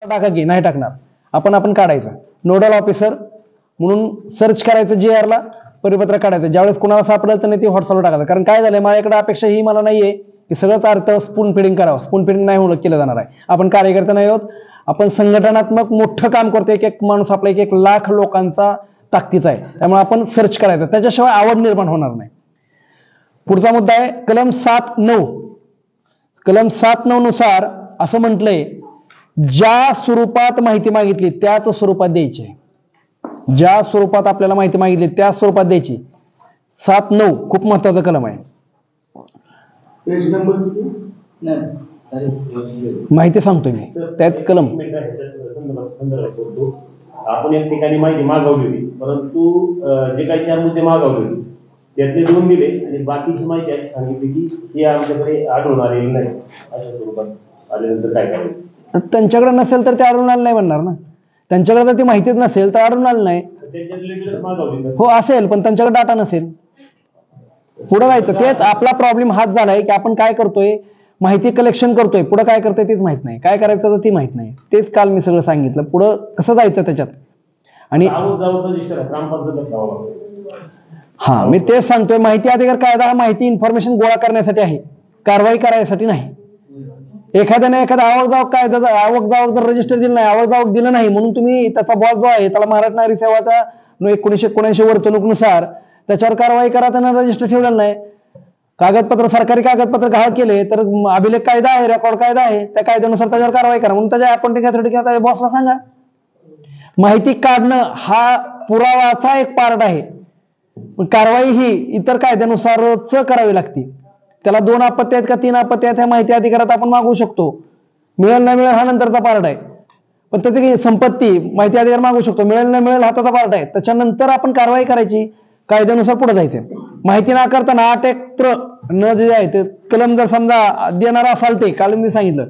टाका की नाही टाकणार, आपण काढायचं. नोडल ऑफिसर म्हणून सर्च करायचं GR ला, परिपत्र काढायचं. ज्यावेळेस कुणाला सापडलं तर नाही ते व्हॉट्सअपला टाकायचं. कारण काय झालंय, माझ्याकडे अपेक्षा ही मला नाहीये की सगळंच अर्थ स्पून फिडिंग करावं. स्पून फिडिंग नाही केलं जाणार आहे. आपण कार्यकर्ते नाही आहोत, आपण संघटनात्मक मोठं काम करतो. एक माणूस आपला 1 लाख लोकांचा ताकदीचा आहे. त्यामुळे आपण सर्च करायचं, त्याच्याशिवाय आवड निर्माण होणार नाही. पुढचा मुद्दा आहे कलम 7(9). कलम 7(9) नुसार असं म्हटलंय, ज्या स्वरूपात माहिती मागितली त्याच स्वरूपात द्यायची. ज्या स्वरूपात आपल्याला माहिती मागितली त्या स्वरूपात द्यायची. 7(9) खूप महत्वाचा कलम आहे. माहिती सांगतोय मी, त्यात कलम. आपण एक ठिकाणी माहिती मागवली होती, परंतु जे काही 4 मुद्दे मागवले होते त्यातले 2 दिले आणि बाकीची माहिती अशी सांगितली की ही आमच्याकडे आढळून आलेली नाही. अशा स्वरूपात आल्यानंतर काय करायचं? त्यांच्याकडे नसेल तर ते आढळून आलं नाही म्हणणार ना. त्यांच्याकडे जर ती माहितीच नसेल तर आढळून आलं नाही. हो असेल, पण त्यांच्याकडे डाटा नसेल. पुढे जायचं. तेच आपला प्रॉब्लेम हाच झालाय की आपण काय करतोय, माहिती कलेक्शन करतोय, पुढे काय करतोय तेच माहित नाही, काय करायचं ती माहित नाही. तेच काल मी सगळं सांगितलं, पुढं कसं जायचं त्याच्यात. आणि हा मी तेच सांगतोय, माहिती अधिकार कायदा हा माहिती इन्फॉर्मेशन गोळा करण्यासाठी आहे, कारवाई करायसाठी नाही. एखाद्याने एखादा आवक जावक जर रजिस्टर दिलं नाही, आवक जावक दिलं नाही म्हणून तुम्ही त्याचा बॉस जो आहे त्याला महाराष्ट्र नागरी सेवाचा 1979 वर्तणुकीनुसार त्याच्यावर कारवाई करा. त्यांना रजिस्टर ठेवलेलं नाही, कागदपत्र सरकारी कागदपत्र गहाळ केले तर अभिलेख कायदा आहे, रेकॉर्ड कायदा आहे, त्या कायद्यानुसार त्याच्यावर कारवाई करा. म्हणून त्याच्या अकाउंटिंग अथॉरिटी किंवा बॉसला सांगा. माहिती काढणं हा पुरावाचा एक पार्ट आहे, कारवाई ही इतर कायद्यानुसारच करावी लागते. त्याला 2 आपत्ती आहेत का 3 आपत्ती आहेत, ह्या माहिती अधिकारात आपण मागवू शकतो. मिळेल नाही मिळेल हा नंतरचा पार्ट आहे, पण त्याची संपत्ती माहिती अधिकार मागू शकतो. मिळेल नाही मिळेल हा त्याचा पार्ट आहे. त्याच्यानंतर आपण कारवाई करायची, कायद्यानुसार पुढे जायचं. माहिती नाकारताना 8(1) जे आहे ते कलम जर समजा देणारा असाल, ते काल मी सांगितलं,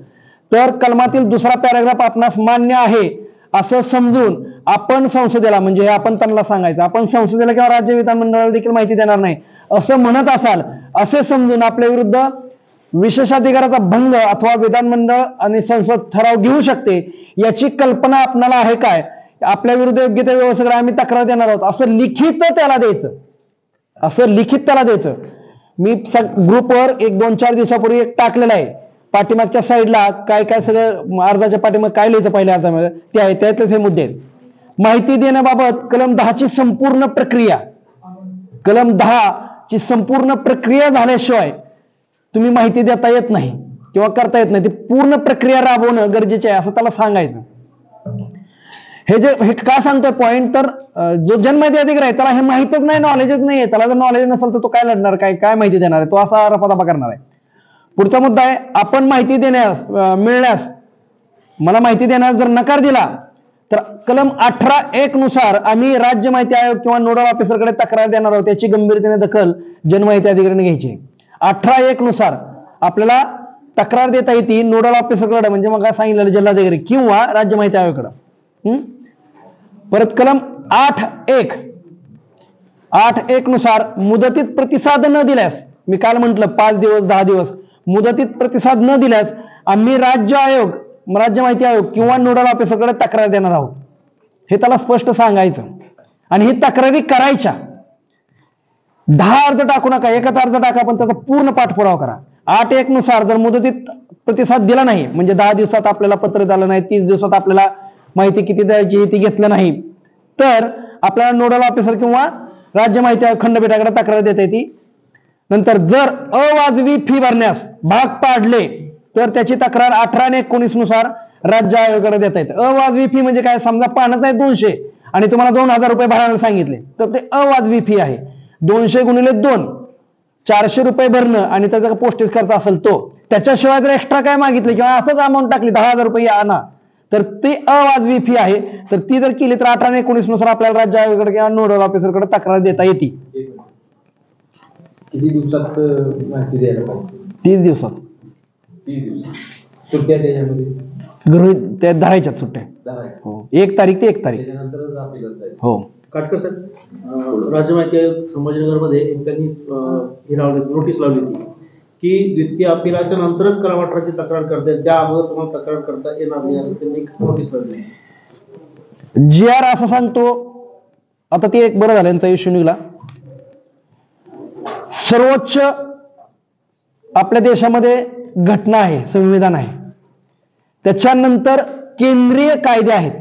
तर कलमातील दुसरा पॅराग्राफ आपणास मान्य आहे असं समजून आपण संसदेला, म्हणजे आपण त्यांना सांगायचं, आपण संसदेला किंवा राज्य विधानमंडळाला देखील माहिती देणार नाही असं म्हणत असाल, असे समजून आपल्या विरुद्ध विशेषाधिकाराचा भंग अथवा विधानमंडळ आणि संसद ठराव घेऊ शकते याची कल्पना आपल्याला आहे काय, आपल्या विरुद्ध योग्य त्या व्यवस्थेकडे आम्ही तक्रार देणार आहोत असं लिखित त्याला द्यायचं. असं लिखित त्याला द्यायचं. मी ग्रुपवर 1-2-4 दिवसापूर्वी एक टाकलेलं आहे. पाठीमागच्या साईडला काय काय सगळं अर्जाच्या पाठीमाग काय लिहायचं पहिल्या अर्जामध्ये ते आहे, त्यातलेच हे मुद्दे आहेत. माहिती देण्याबाबत कलम 10 ची संपूर्ण प्रक्रिया, कलम 10 ची संपूर्ण प्रक्रिया झाल्याशिवाय तुम्ही माहिती देता येत नाही किंवा करता येत नाही. ती पूर्ण प्रक्रिया राबवणं गरजेचे आहे असं त्याला सांगायचं. हे का सांगतोय पॉइंट, तर जो जनमाहिती अधिकार आहे त्याला हे माहितच नाही, नॉलेजच नाही आहे. त्याला जर नॉलेज नसेल तर तो काय लढणार, काय माहिती देणार आहे, तो असा रफादफा करणार आहे. पुढचा मुद्दा आहे, आपण माहिती मिळण्यास मला माहिती देण्यास जर नकार दिला तर कलम 18(1) नुसार आम्ही राज्य माहिती आयोग किंवा नोडल ऑफिसरकडे तक्रार देणार आहोत. त्याची गंभीरतेने दखल जनमाहिती अधिकाऱ्याने घ्यायची. 18(1) नुसार आपल्याला तक्रार देता येते नोडल ऑफिसरकडे, म्हणजे मग सांगितलेलं जिल्हाधिकारी किंवा राज्य माहिती आयोगाकडे. परत कलम 8(1) नुसार मुदतीत प्रतिसाद न दिल्यास, मी काल म्हटलं 5 दिवस 10 दिवस, मुदतीत प्रतिसाद न दिल्यास आम्ही राज्य माहिती आयोग किंवा नोडल ऑफिसरकडे तक्रार देणार आहोत. हे त्याला स्पष्ट सांगायचं आणि ही तक्रारी करायच्या. 10 अर्ज टाकू नका, एकच अर्ज टाका, पण त्याचा पूर्ण पाठपुरावा करा. 8(1) नुसार जर मुदतीत प्रतिसाद दिला नाही, म्हणजे 10 दिवसात आपल्याला पत्र झालं नाही, 30 दिवसात आपल्याला माहिती किती द्यायची ती घेतलं नाही, तर आपल्याला नोडल ऑफिसर किंवा राज्य माहिती आयोग खंडपीठाकडे तक्रार देता येते. नंतर जर अवाजवी फी भरण्यास भाग पाडले तर त्याची तक्रार 18 आणि 19 नुसार राज्य आयोगाकडे देता येते. अवाजवी फी म्हणजे काय, समजा पानच आहे 200 आणि तुम्हाला 2000 रुपये भरायला सांगितले तर ते अवाजवी फी आहे. 200 गुणिले 2 400 रुपये भरणं आणि त्याचा पोस्टेज खर्च असेल तो, त्याच्याशिवाय जर एक्स्ट्रा काय मागितले किंवा असंच अमाऊंट टाकली 10,000 रुपये आणा तर ती अवाजवी फी आहे. तर ती जर केली तर 18 आणि 19 नुसार आपल्याला राज्य आयोगाकडे किंवा नोडल ऑफिसरकडे तक्रार देता येते. किती दिवसात माहिती द्यायला पाहिजे? 30 दिवसात. 30 दिवसात. सुट्ट्या त्याच्यामध्ये गृहीत त्या धरायच्यात सुट्ट्या. हो, 1 तारीख ते 1 तारीख. त्याच्यानंतरच आपल्याला जायचं. हो. काटकर सर, राज्य माहिती आयोग संभाजीनगरमध्ये त्यांनी हे लावले, नोटीस लावली होती की द्वितीय अपिलाच्या नंतरच कलम 18ची तक्रार करता येईल, त्या अगोदर तुम्हाला तक्रार करता येणार नाही असं त्यांनी नोटीस लावली. जी आर असं सांगतो, आता ते एक बरं झालं यांचा इश्यू निघाला. सर्वोच्च आपल्या देशामध्ये घटना आहे, संविधान आहे, त्याच्यानंतर केंद्रीय कायदे आहेत,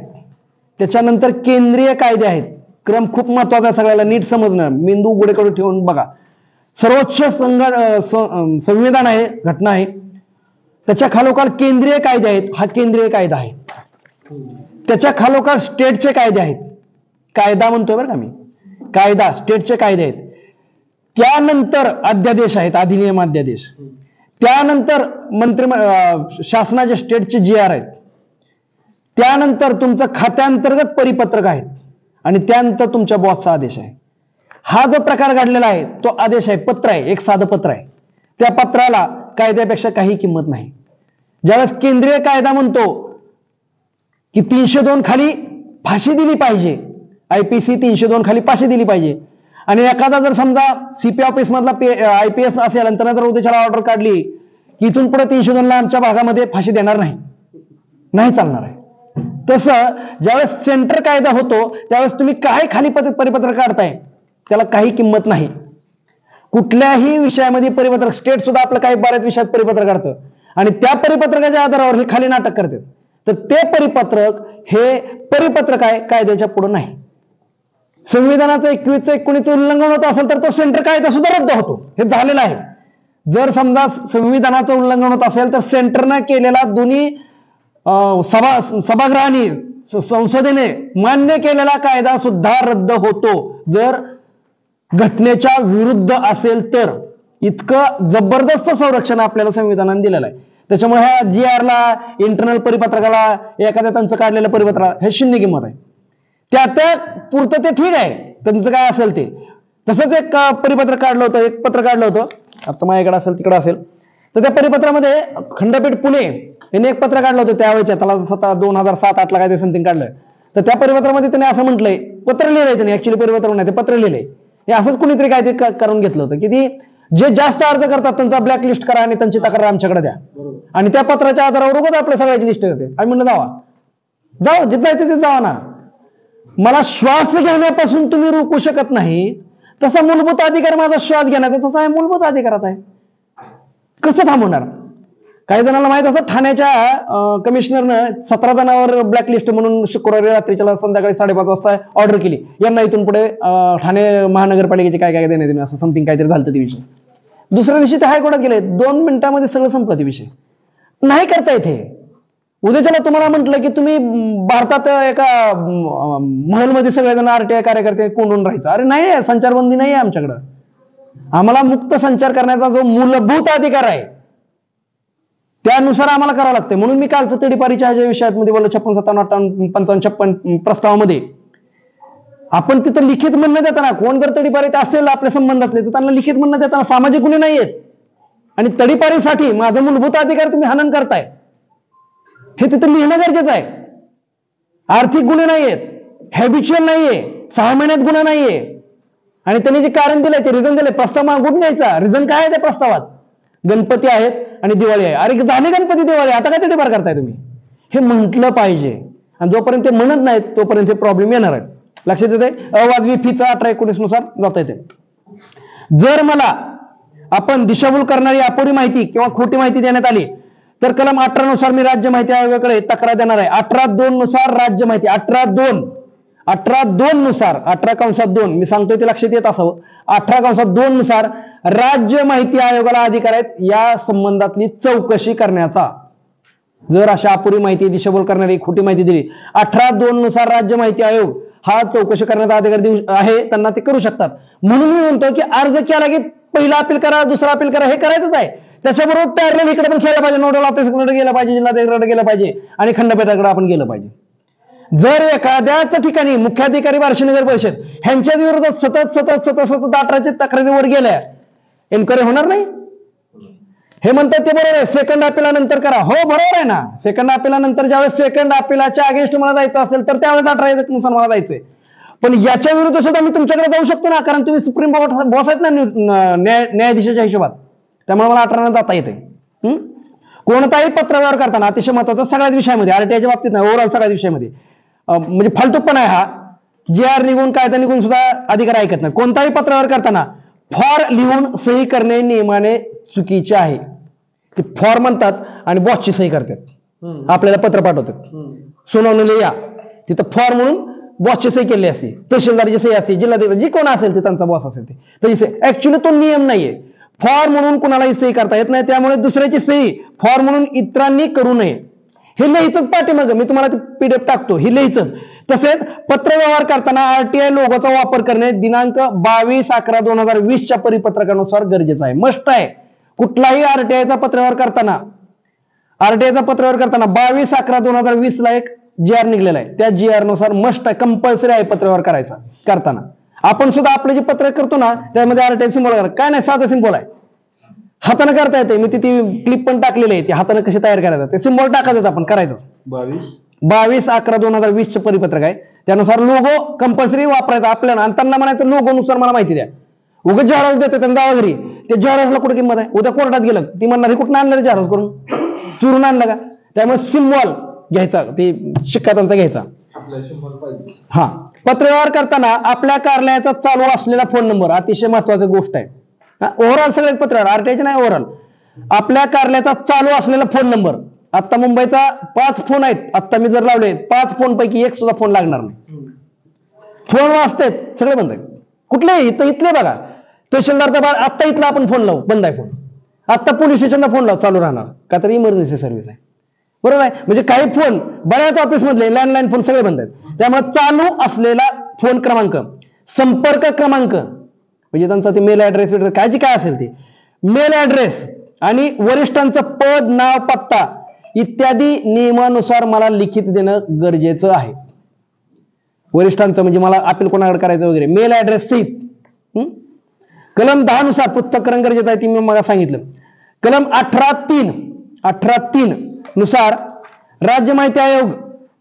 त्याच्यानंतर केंद्रीय कायदे आहेत. क्रम खूप महत्वाचा आहे, सगळ्याला नीट समजणं, मेंदू उघडे करून ठेवून बघा. सर्वोच्च संविधान आहे, घटना आहे, त्याच्या खालोखाल केंद्रीय कायदे आहेत, हा केंद्रीय कायदा आहे. त्याच्या खालोखाल स्टेटचे कायदे आहेत, कायदा म्हणतोय बरं का मी, कायदा स्टेटचे कायदे आहेत. त्यानंतर अध्यादेश आहेत, अधिनियम अध्यादेश. त्यानंतर शासनाचे स्टेटचे जी आर आहेत. त्यानंतर तुमचं खात्यांतर्गत परिपत्रक आहेत आणि त्यानंतर तुमच्या बॉसचा आदेश आहे. हा जो प्रकार घडलेला आहे तो आदेश आहे, पत्र आहे, एक साधं पत्र आहे. त्या पत्राला कायद्यापेक्षा काही किंमत नाही. ज्यावेळेस केंद्रीय कायदा म्हणतो की 302 खाली फाशी दिली पाहिजे, IPC 302 खाली फाशी दिली पाहिजे, आणि एखादा जर समजा CP ऑफिस मधला IPS असेल आणि त्यानं जर उद्याच्याला ऑर्डर काढली की इथून पुढे 302 ला आमच्या भागामध्ये फाशी देणार नाही, नाही चालणार आहे. तसं ज्यावेळेस सेंटर कायदा होतो त्यावेळेस तुम्ही काय खाली परिपत्रक काढताय त्याला काही किंमत नाही. कुठल्याही विषयामध्ये परिपत्रक, स्टेट सुद्धा आपलं काही बऱ्याच विषयात परिपत्रक काढतं आणि त्या परिपत्रकाच्या आधारावर हे खाली नाटक करतात. तर ते परिपत्रक हे परिपत्रक आहे, कायद्याच्या पुढे नाही. संविधानाचं 21-19 उल्लंघन होत असेल तर तो सेंटर कायदा सुद्धा रद्द होतो, हे झालेलं आहे. जर समजा संविधानाचं उल्लंघन होत असेल तर सेंटरनं केलेला दोन्ही सभागृहांनी संसदेने मान्य केलेला कायदा सुद्धा रद्द होतो जर घटनेच्या विरुद्ध असेल तर. इतकं जबरदस्त संरक्षण आपल्याला संविधानाने दिलेलं आहे. त्याच्यामुळे ह्या GR ला, इंटरनल परिपत्रकाला, एखाद्या त्यांचं काढलेलं परिपत्रक हे शून्य किंमत आहे. त्या पुरतं ते ठीक आहे, त्यांचं काय असेल ते. तसंच एक परिपत्रक काढलं होतं, एक पत्र काढलं होतं, आता माझ्याकडे असेल तिकडे असेल, तर त्या परिपत्रामध्ये खंडपीठ पुणे यांनी एक पत्र काढलं होतं त्यावेळेच्या, त्याला 2007-8 ला काय ते समथिंग काढलं. तर त्या परिपत्रामध्ये त्यांनी असं म्हटलंय, पत्र लिहिलंय त्यांनी, ऍक्च्युली परिपत्र नाही ते पत्र लिहिलंय. हे असंच कुणीतरी काय ते करून घेतलं होतं की ती जे जास्त अर्ज करतात त्यांचा ब्लॅकलिस्ट करा आणि त्यांची तक्रार आमच्याकडे द्या, आणि त्या पत्राच्या आधारावर उगाच आपल्या सगळ्याची लिस्ट करते. आम्ही म्हणलं जावा जिथं जायचं तिथे जावा ना. मला श्वास घेण्यापासून तुम्ही रोखू शकत नाही, तसा मूलभूत अधिकार माझा श्वास घेण्याचा तसा आहे, मूलभूत अधिकारात आहे. कसं थांबवणार? काही जणांना माहित असं, ठाण्याच्या कमिशनरनं 17 जणांवर ब्लॅकलिस्ट म्हणून शुक्रवारी रात्रीच्या संध्याकाळी 5:30 वाजता ऑर्डर केली, यांना इथून पुढे ठाणे महानगरपालिकेचे काय काय देण्यात येईल असं समथिंग काहीतरी झालं ते विषय. दुसऱ्या दिवशी ते हायकोर्टात गेले, 2 मिनिटांमध्ये सगळं संपलं ते विषय. नाही करता येते. उद्याच्याला तुम्हाला म्हटलं की तुम्ही भारतात एका महलमध्ये सगळेजण RTI कार्यकर्ते कोंडून राहायचं, अरे नाही, संचारबंदी नाही आहे आमच्याकडं. आम्हाला मुक्त संचार करण्याचा जो मूलभूत अधिकार आहे त्यानुसार आम्हाला करावं लागतं. म्हणून मी कालचं तडीपारीच्या ह्या विषयामध्ये बोललो, 56, 57, 58, 55, 56 प्रस्तावामध्ये आपण तिथं लिखित म्हणणं देताना, कोण जर तडीपारीत असेल आपल्या संबंधातले तर त्यांना लिखित म्हणणं देताना सामाजिक गुन्हे नाही आहेत आणि तडीपारीसाठी माझा मूलभूत अधिकार तुम्ही हनन करताय हे तिथं लिहिणं गरजेचं आहे. आर्थिक गुन्हे नाहीयेत, हॅबिच्युअल नाहीये, 6 महिन्यात गुन्हा नाहीये, आणि त्यांनी जे कारण दिलंय ते रिझन दिलंय, प्रस्ताव मागून घ्यायचा. रिझन काय आहे त्या प्रस्तावात? गणपती आहेत आणि दिवाळी आहे. अरे झाली गणपती दिवाळी, आता काय तडीपार करताय तुम्ही? हे म्हटलं पाहिजे, आणि जोपर्यंत ते म्हणत नाहीत तोपर्यंत हे प्रॉब्लेम येणार आहेत. लक्षात येते? अवाजवी फीचा 18-19 नुसार जाता येते. जर मला आपण दिशाभूल करणारी अपुरी माहिती किंवा खोटी माहिती देण्यात आली तर कलम 18 नुसार मी राज्य माहिती आयोगाकडे तक्रार देणार आहे. 18(2) नुसार राज्य माहिती, 18(2) नुसार, 18(2) मी सांगतोय ते लक्षात येत असावं. 18(2) नुसार राज्य माहिती आयोगाला अधिकार आहेत या संबंधातली चौकशी करण्याचा. जर अशा अपुरी माहिती, दिशाभूल करणारी खोटी माहिती दिली, 18(2) नुसार राज्य माहिती आयोग हा चौकशी करण्याचा अधिकार आहे, त्यांना ते करू शकतात. म्हणून मी म्हणतो की अर्ज केला की पहिला अपील करा, दुसरा अपील करा, हे करायचंच आहे. त्याच्याबरोबर पॅरलल इकडे पण खेळलं पाहिजे, नोडल ऑफिसकडे गेलं पाहिजे, जिल्हाधिकाऱ्याकडे गेलं पाहिजे आणि खंडपीठाकडे आपण गेलं पाहिजे. जर एखाद्याच ठिकाणी मुख्याधिकारी बार्शी नगर परिषद ह्यांच्या विरोधात सतत 18च्या तक्रारीवर गेल्या, एन्क्वायरी होणार नाही? हे म्हणतात ते बरोबर आहे, सेकंड अपिलानंतर करा. हो बरोबर आहे ना, सेकंड अपिलानंतर ज्यावेळेस सेकंड अपिलाच्या अगेन्स्ट मला जायचं असेल तर त्यावेळेस 18 नुसार मला जायचंय. पण याच्या विरुद्ध सुद्धा मी तुमच्याकडे जाऊ शकतो ना, कारण तुम्ही सुप्रीम बॉस आहेत ना न्यायाधीशाच्या हिशोबात. त्यामुळे मला 18 जाता येते. कोणताही पत्रव्यवहार करताना अतिशय महत्वाचा सगळ्याच विषयामध्ये, आरटीआयच्या बाबतीत नाही, ओव्हरऑल सगळ्याच विषयामध्ये म्हणजे फालतूपणा आहे हा. GR निघून कायदा निघून सुद्धा अधिकार ऐकत नाही. कोणताही पत्रव्यवहार करताना फॉर लिहून सही करणे नियमाने चुकीचे आहे. ते फॉर म्हणतात आणि बॉसची सही करतात, आपल्याला पत्र पाठवतात, सुनावणीला या, तिथं फॉर म्हणून बॉसची सही केली असते, तहसीलदारची सही असते, जिल्हाधिकारी जी कोण असेल ते त्यांचा बॉस असेल ते त्याची सही. ऍक्च्युली तो नियम नाहीये. फॉर म्हणून कुणालाही सही करता येत नाही, त्यामुळे दुसऱ्याची सही फॉर म्हणून इतरांनी करू नये. हे लिहायचंच पाठीमाग मी तुम्हाला PDF टाकतो, हे लिहायचंच. तसेच पत्रव्यवहार करताना RTI लोगोचा वापर करणे दिनांक 22/11/2020 परिपत्रकानुसार गरजेचं आहे, मस्ट आहे. कुठलाही RTIचा पत्रव्यवहार करताना 22/11/2020 ला एक GR निघलेला आहे, त्या GR नुसार मस्ट आहे, कंपल्सरी आहे पत्रव्यवहार करायचा. करताना आपण सुद्धा आपले जे पत्र करतो ना त्यामध्ये RTI सिंबल काय नाही, साधं सिंबल आहे, हाताने करता येते. मी ती क्लिप पण टाकलेली आहे, ती हाताने कशी तयार करायचं ते सिंबल टाकायचं आपण करायचं. 22/11/2020 परिपत्रक आहे, त्यानुसार लोगो कंपल्सरी वापरायचा आपल्याला. आणि त्यांना म्हणायचं लोगो नुसार मला माहिती द्या. उगाच जहाज देते त्यांना जावा घरी, ते जहाजला कुठे किंमत आहे, उद्या कोर्टात गेलं ती म्हणणार हे कुठं आणलं जहाज करून, चुरून आणलं का. त्यामुळे सिम्बॉल घ्यायचा, ते शिक्का त्यांचा घ्यायचा. हा, पत्रव्यवहार करताना आपल्या कार्यालयाचा चालू असलेला फोन नंबर अतिशय महत्वाची गोष्ट आहे. ओव्हरऑल सगळेच पत्रव्यवहार RTIचे नाही, ओव्हरऑल आपल्या कार्यालयाचा चालू असलेला फोन नंबर. आता मुंबईचा 5 फोन आहेत, आता मी जर लावले 5 फोन पैकी एक सुद्धा फोन लागणार नाही. फोन वाजतात सगळे बंद आहेत, कुठले इथले बघा तहसीलदारचा आत्ता इथला आपण फोन लावू, बंद आहे फोन. आत्ता पोलीस स्टेशनला फोन लावू, चालू राहणार, का तर इमर्जन्सी सर्व्हिस आहे, बरोबर आहे. म्हणजे काही फोन बऱ्याच ऑफिस मधले लँडलाईन फोन सगळे बंद आहेत. त्यामुळे चालू असलेला फोन क्रमांक, संपर्क क्रमांक म्हणजे त्यांचा ते मेल ऍड्रेस काय असेल ते मेल ऍड्रेस आणि वरिष्ठांचं पद, नाव, पत्ता इत्यादी नियमानुसार मला लिखित देणं गरजेचं आहे. वरिष्ठांचं म्हणजे मला अपील कोणाकडे करायचं वगैरे मेल ऍड्रेस सहित. कलम 10 नुसार पृथक्करण गरजेचं आहे, ती मी मला सांगितलं. कलम 18(3) नुसार राज्य माहिती आयोग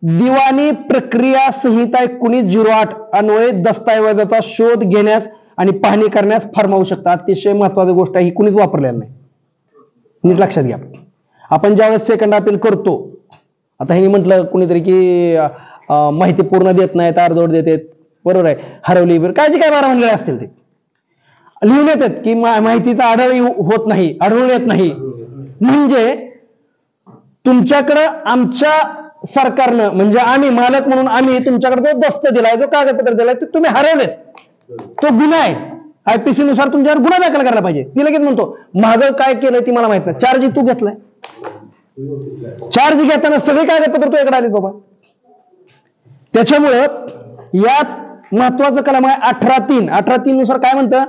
दिवाणी प्रक्रिया संहिता 1908 अन्वये दस्तऐवजाचा शोध घेण्यास आणि पाहणी करण्यास फरमावू शकतात. अतिशय महत्वाची गोष्ट आहे, ही कुणीच वापरलेली नाही, नीट लक्षात घ्या. आपण ज्यावेळेस सेकंड अपील करतो, आता ह्यांनी म्हटलं कुणीतरी की माहिती पूर्ण देत नाहीत, अर्धवट देतात, बरोबर आहे, हरवली काय जे काय बारा म्हणलेले असतील ते लिहून येतात की माहितीचा होत नाही, आढळून येत नाही. म्हणजे तुमच्याकडं आमच्या सरकारनं म्हणजे आम्ही मालक म्हणून आम्ही तुमच्याकडे जो दस्त दिलाय, जो कागदपत्र दिलाय ते तुम्ही हरवलेत, तो गुन्हा आहे. IPC नुसार तुमच्यावर गुन्हा दाखल करायला पाहिजे. ती लगेच म्हणतो मागं काय केलंय ती मला माहित नाही, चार्ज तू घेतलाय, चार्ज घेताना सगळे कागदपत्र तू इकडे आलेत बाबा. त्याच्यामुळं यात महत्वाचं कलम आहे 18(3) नुसार काय म्हणतं,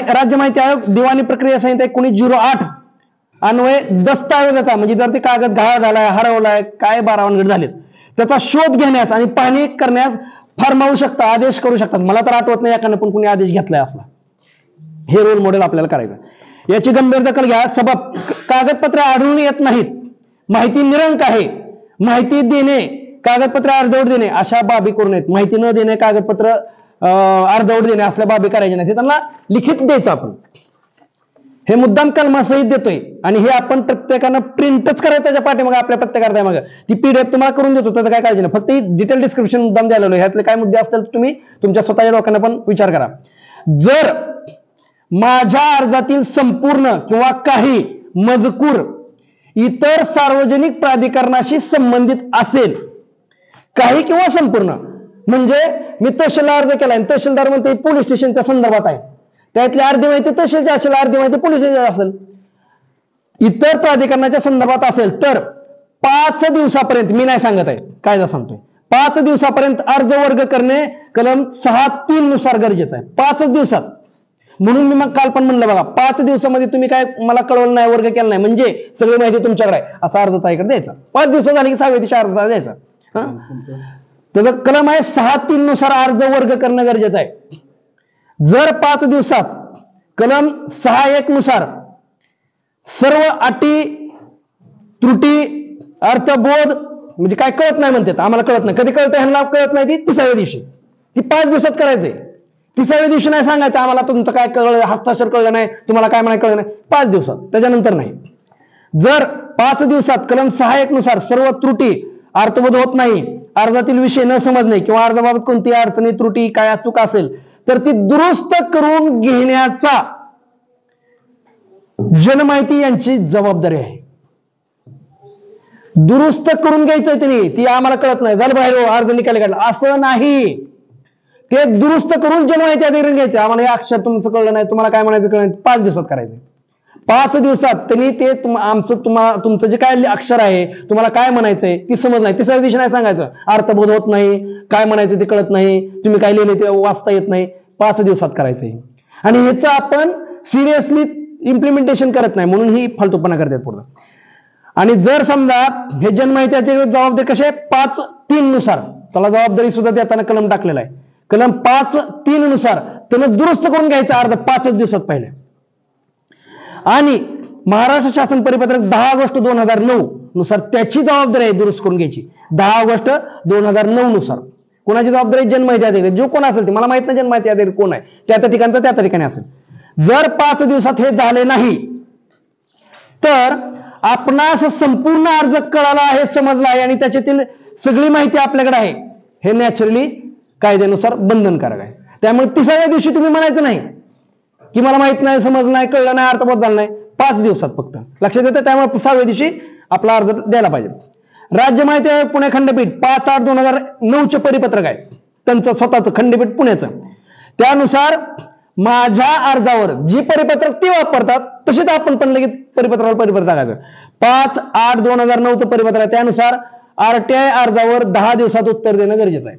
राज्य माहिती आयोग दिवाणी प्रक्रिया संहिता 1908 अन्वये दस्तऐवजाचा म्हणजे जर ते कागद गहाळ झालाय, हरवलाय, काय बारावणगड झालेत, त्याचा शोध घेण्यास आणि पाहणी करण्यास फरमावू शकता, आदेश करू शकतात. मला तर आठवत नाही एकानं पण कुणी आदेश घेतलाय असला. हे रोल मॉडेल आपल्याला करायचं. याची गंभीर दखल घ्या. सबब कागदपत्रे आढळून येत नाहीत, माहिती निरंक आहे, माहिती देणे, कागदपत्र अर्धवट देणे अशा बाबी करू नयेत. माहिती न देणे, कागदपत्र अर्धवट देणे असल्या बाबी करायच्या नाही, त्यांना लिखित द्यायचं आपण. हे मुद्दाम कलमासहित देतोय आणि हे आपण प्रत्येकानं प्रिंटच करायचं त्याच्या पाठीमागे, आपल्या प्रत्येकाच्या मागे ती PDF तुम्हाला करून देतो, त्याचं काय काळजी नाही. फक्त ही डिटेल डिस्क्रिप्शन मुद्दाम द्यायला लागलो. ह्यातले काय मुद्दे असतील तुम्ही तुमच्या स्वतःच्या लोकांना पण विचार करा. जर माझ्या अर्जातील संपूर्ण किंवा काही मजकूर इतर सार्वजनिक प्राधिकरणाशी संबंधित असेल, काही किंवा संपूर्ण, म्हणजे मी तहसीलला अर्ज केलाय, तहसीलदार म्हणते पोलीस स्टेशनच्या संदर्भात आहे, त्यातली अर्धी माहिती तहसीलची असेल, अर्धी माहिती पोलीस स्टेशनची असेल, इतर प्राधिकरणाच्या संदर्भात असेल तर 5 दिवसापर्यंत, मी नाही सांगत आहे, कायदा सांगतोय, 5 दिवसापर्यंत अर्ज वर्ग करणे कलम 6(3) नुसार गरजेचं आहे. 5 दिवसात. म्हणून मी मग काल पण म्हणलं बघा, 5 दिवसामध्ये तुम्ही काय मला कळवलं नाही, वर्ग केला नाही, म्हणजे सगळी माहिती तुमच्याकडे आहे, असा अर्ज ताईकडे द्यायचा. 5 दिवस झाली की 6व्या दिवशी अर्ज द्यायचा. त्याचं कलम आहे 6(3) नुसार अर्ज वर्ग करणं गरजेचं आहे. जर 5 दिवसात कलम 6(1) नुसार सर्व अटी त्रुटी अर्थबोध म्हणजे काय कळत नाही म्हणतात, आम्हाला कळत नाही, कधी कळतं ह्यांना कळत नाही, ती 30व्या दिवशी, ती 5 दिवसात करायचंय. तिसऱ्या दिवशी नाही सांगायचं आम्हाला तुमचं काय कळलं, हस्ताक्षर कळलं नाही, तुम्हाला काय म्हणाय कळलं नाही, 5 दिवसात, त्याच्यानंतर नाही. जर 5 दिवसात कलम 6(1) नुसार सर्व त्रुटी अर्थबोध होत नाही, अर्जातील विषय न समजणे किंवा अर्जाबाबत कोणती अडचणी त्रुटी काय चूक असेल तर ती दुरुस्त करून घेण्याचा जनमाहिती यांची जबाबदारी आहे. दुरुस्त करून घ्यायचंय त्यांनी, ती आम्हाला कळत नाही, झालं बाहेर अर्ज निकाली काढला असं नाही, ते दुरुस्त करून जनमाहिती अधिकारी घ्यायचं. आम्हाला हे अक्षर तुमचं कळलं नाही, तुम्हाला काय म्हणायचं कळलं नाही, 5 दिवसात करायचं. 5 दिवसात त्यांनी ते तुमचं जे काय अक्षर आहे, तुम्हाला काय म्हणायचंय ती समज नाही, तिसऱ्या दिवशी नाही सांगायचं, अर्थबोध होत नाही, काय म्हणायचं ते कळत नाही, तुम्ही काय लिहिले ते वाचता येत नाही, 5 दिवसात करायचंय. आणि ह्याचं आपण सिरियसली इम्प्लिमेंटेशन करत नाही म्हणून ही फालतूपणा करतात पुढे. आणि जर समजा हे जनमाहितीचे जबाबदारी कसे 5(3) नुसार त्याला जबाबदारी सुद्धा देताना कलम टाकलेला आहे. कलम 5(3) नुसार त्यानं दुरुस्त करून घ्यायचं अर्ज 5 दिवसात पहिले. आणि महाराष्ट्र शासन परिपत्रक 10 ऑगस्ट 2009 नुसार त्याची जबाबदारी आहे दुरुस्त करून घ्यायची. 10 ऑगस्ट 2009 नुसार कोणाची जबाबदारी? जनमाहिती अधिकारी, जो कोण असेल ते, मला माहित नाही जनमाहिती अधिकारी कोण आहे, त्या ठिकाणचं त्या ठिकाणी असेल. जर 5 दिवसात हे झाले नाही तर आपणास संपूर्ण अर्ज कळाला आहे, समजला आहे आणि त्याच्यातील सगळी माहिती आपल्याकडे आहे, हे नॅचरली कायद्यानुसार बंधनकारक आहे. त्यामुळे तिसऱ्या दिवशी तुम्ही म्हणायचं नाही की मला माहित नाही, समजलं नाही, कळलं नाही, अर्थबोध झाला नाही, 5 दिवसात फक्त लक्षात येतं. त्यामुळे 6व्या दिवशी आपला अर्ज द्यायला पाहिजे. राज्य माहिती आहे पुणे खंडपीठ 5/8/2009 परिपत्रक आहे त्यांचं स्वतःचं खंडपीठ पुण्याचं. त्यानुसार माझ्या अर्जावर जी परिपत्रक ती वापरतात तशीच आपण पण लगेच परिपत्रकावर परिपत्रक टाकायचं. 5/8/2009 परिपत्रक आहे, त्यानुसार RTI अर्जावर 10 दिवसात उत्तर देणं गरजेचं आहे.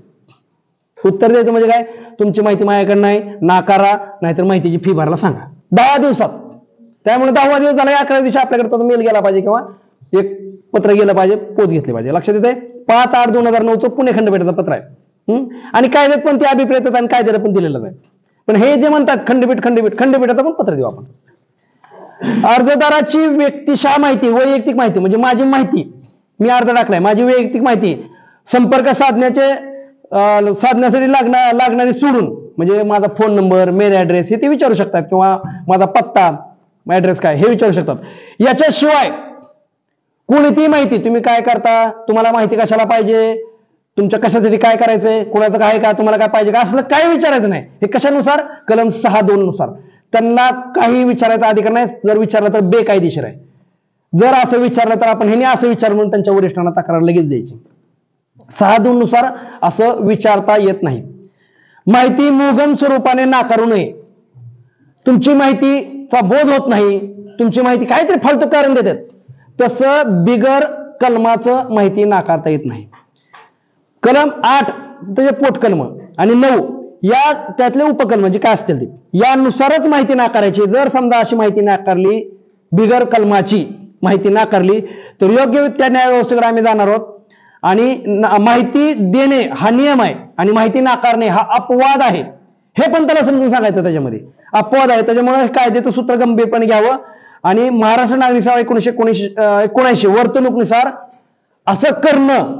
उत्तर द्यायचं म्हणजे काय? तुमची माहिती माझ्याकडे नाही, नाकारा, नाहीतर माहितीची फी भरायला सांगा 10 दिवसात. त्यामुळे 10वा दिवस झाला, 11व्या दिवशी आपल्याकडे त्याचा मेल गेला पाहिजे किंवा एक पत्र गेलं पाहिजे, पोच घेतली पाहिजे. लक्षात येते 5/8/2009 पुणे खंडपीठाचं पत्र आहे. आणि कायद्यात पण ते अभिप्रेत आणि कायद्याला पण दिलेलं आहे. पण हे जे म्हणतात खंडपीठाचं पण पत्र देऊ आपण. अर्जदाराची व्यक्तिशः माहिती, वैयक्तिक माहिती म्हणजे माझी माहिती, मी अर्ज टाकलाय, माझी वैयक्तिक माहिती संपर्क साधण्यासाठी लागणारी सोडून म्हणजे माझा फोन नंबर, मेल ऍड्रेस हे ते विचारू शकतात किंवा माझा पत्ता, ऍड्रेस काय हे विचारू शकतात. याच्याशिवाय कोणतीही माहिती तुम्ही काय करता, तुम्हाला माहिती कशाला पाहिजे, तुमच्या कशासाठी काय करायचंय, कोणाचं काय का, तुम्हाला काय पाहिजे का, असलं काही विचारायचं नाही. हे कशानुसार? कलम 6(2) नुसार त्यांना काही विचारायचा अधिकार नाही. जर विचारलं तर बेकायदेशीर आहे. जर असं विचारलं तर आपण ह्याने असं विचार म्हणून त्यांच्या वरिष्ठांना तक्रार लगेच द्यायची. 6(2) नुसार असं विचारता येत नाही. माहिती मोगम स्वरूपाने नाकारू नये. तुमची माहितीचा बोध होत नाही, तुमची माहिती काहीतरी फालतू कारण देतात, तसं बिगर कलमाचं माहिती नाकारता येत नाही. कलम 8 त्याचे पोटकलम आणि 9 या त्यातले उपकलम म्हणजे काय असतील ते यानुसारच माहिती नाकारायची. जर समजा अशी माहिती नाकारली, बिगर कलमाची माहिती नाकारली, तर योग्य त्या न्याय व्यवस्थेकडे आम्ही जाणार आहोत. आणि माहिती देणे हा नियम आहे आणि माहिती नाकारणे हा अपवाद आहे, हे पण त्याला समजून सांगायचं. त्याच्यामध्ये अपवाद आहे, त्याच्यामुळे कायद्याचं सूत्र गंभीरपणे घ्यावं. आणि महाराष्ट्र नागरिक सेवा 1979 वर्तणुकीनुसार असं करणं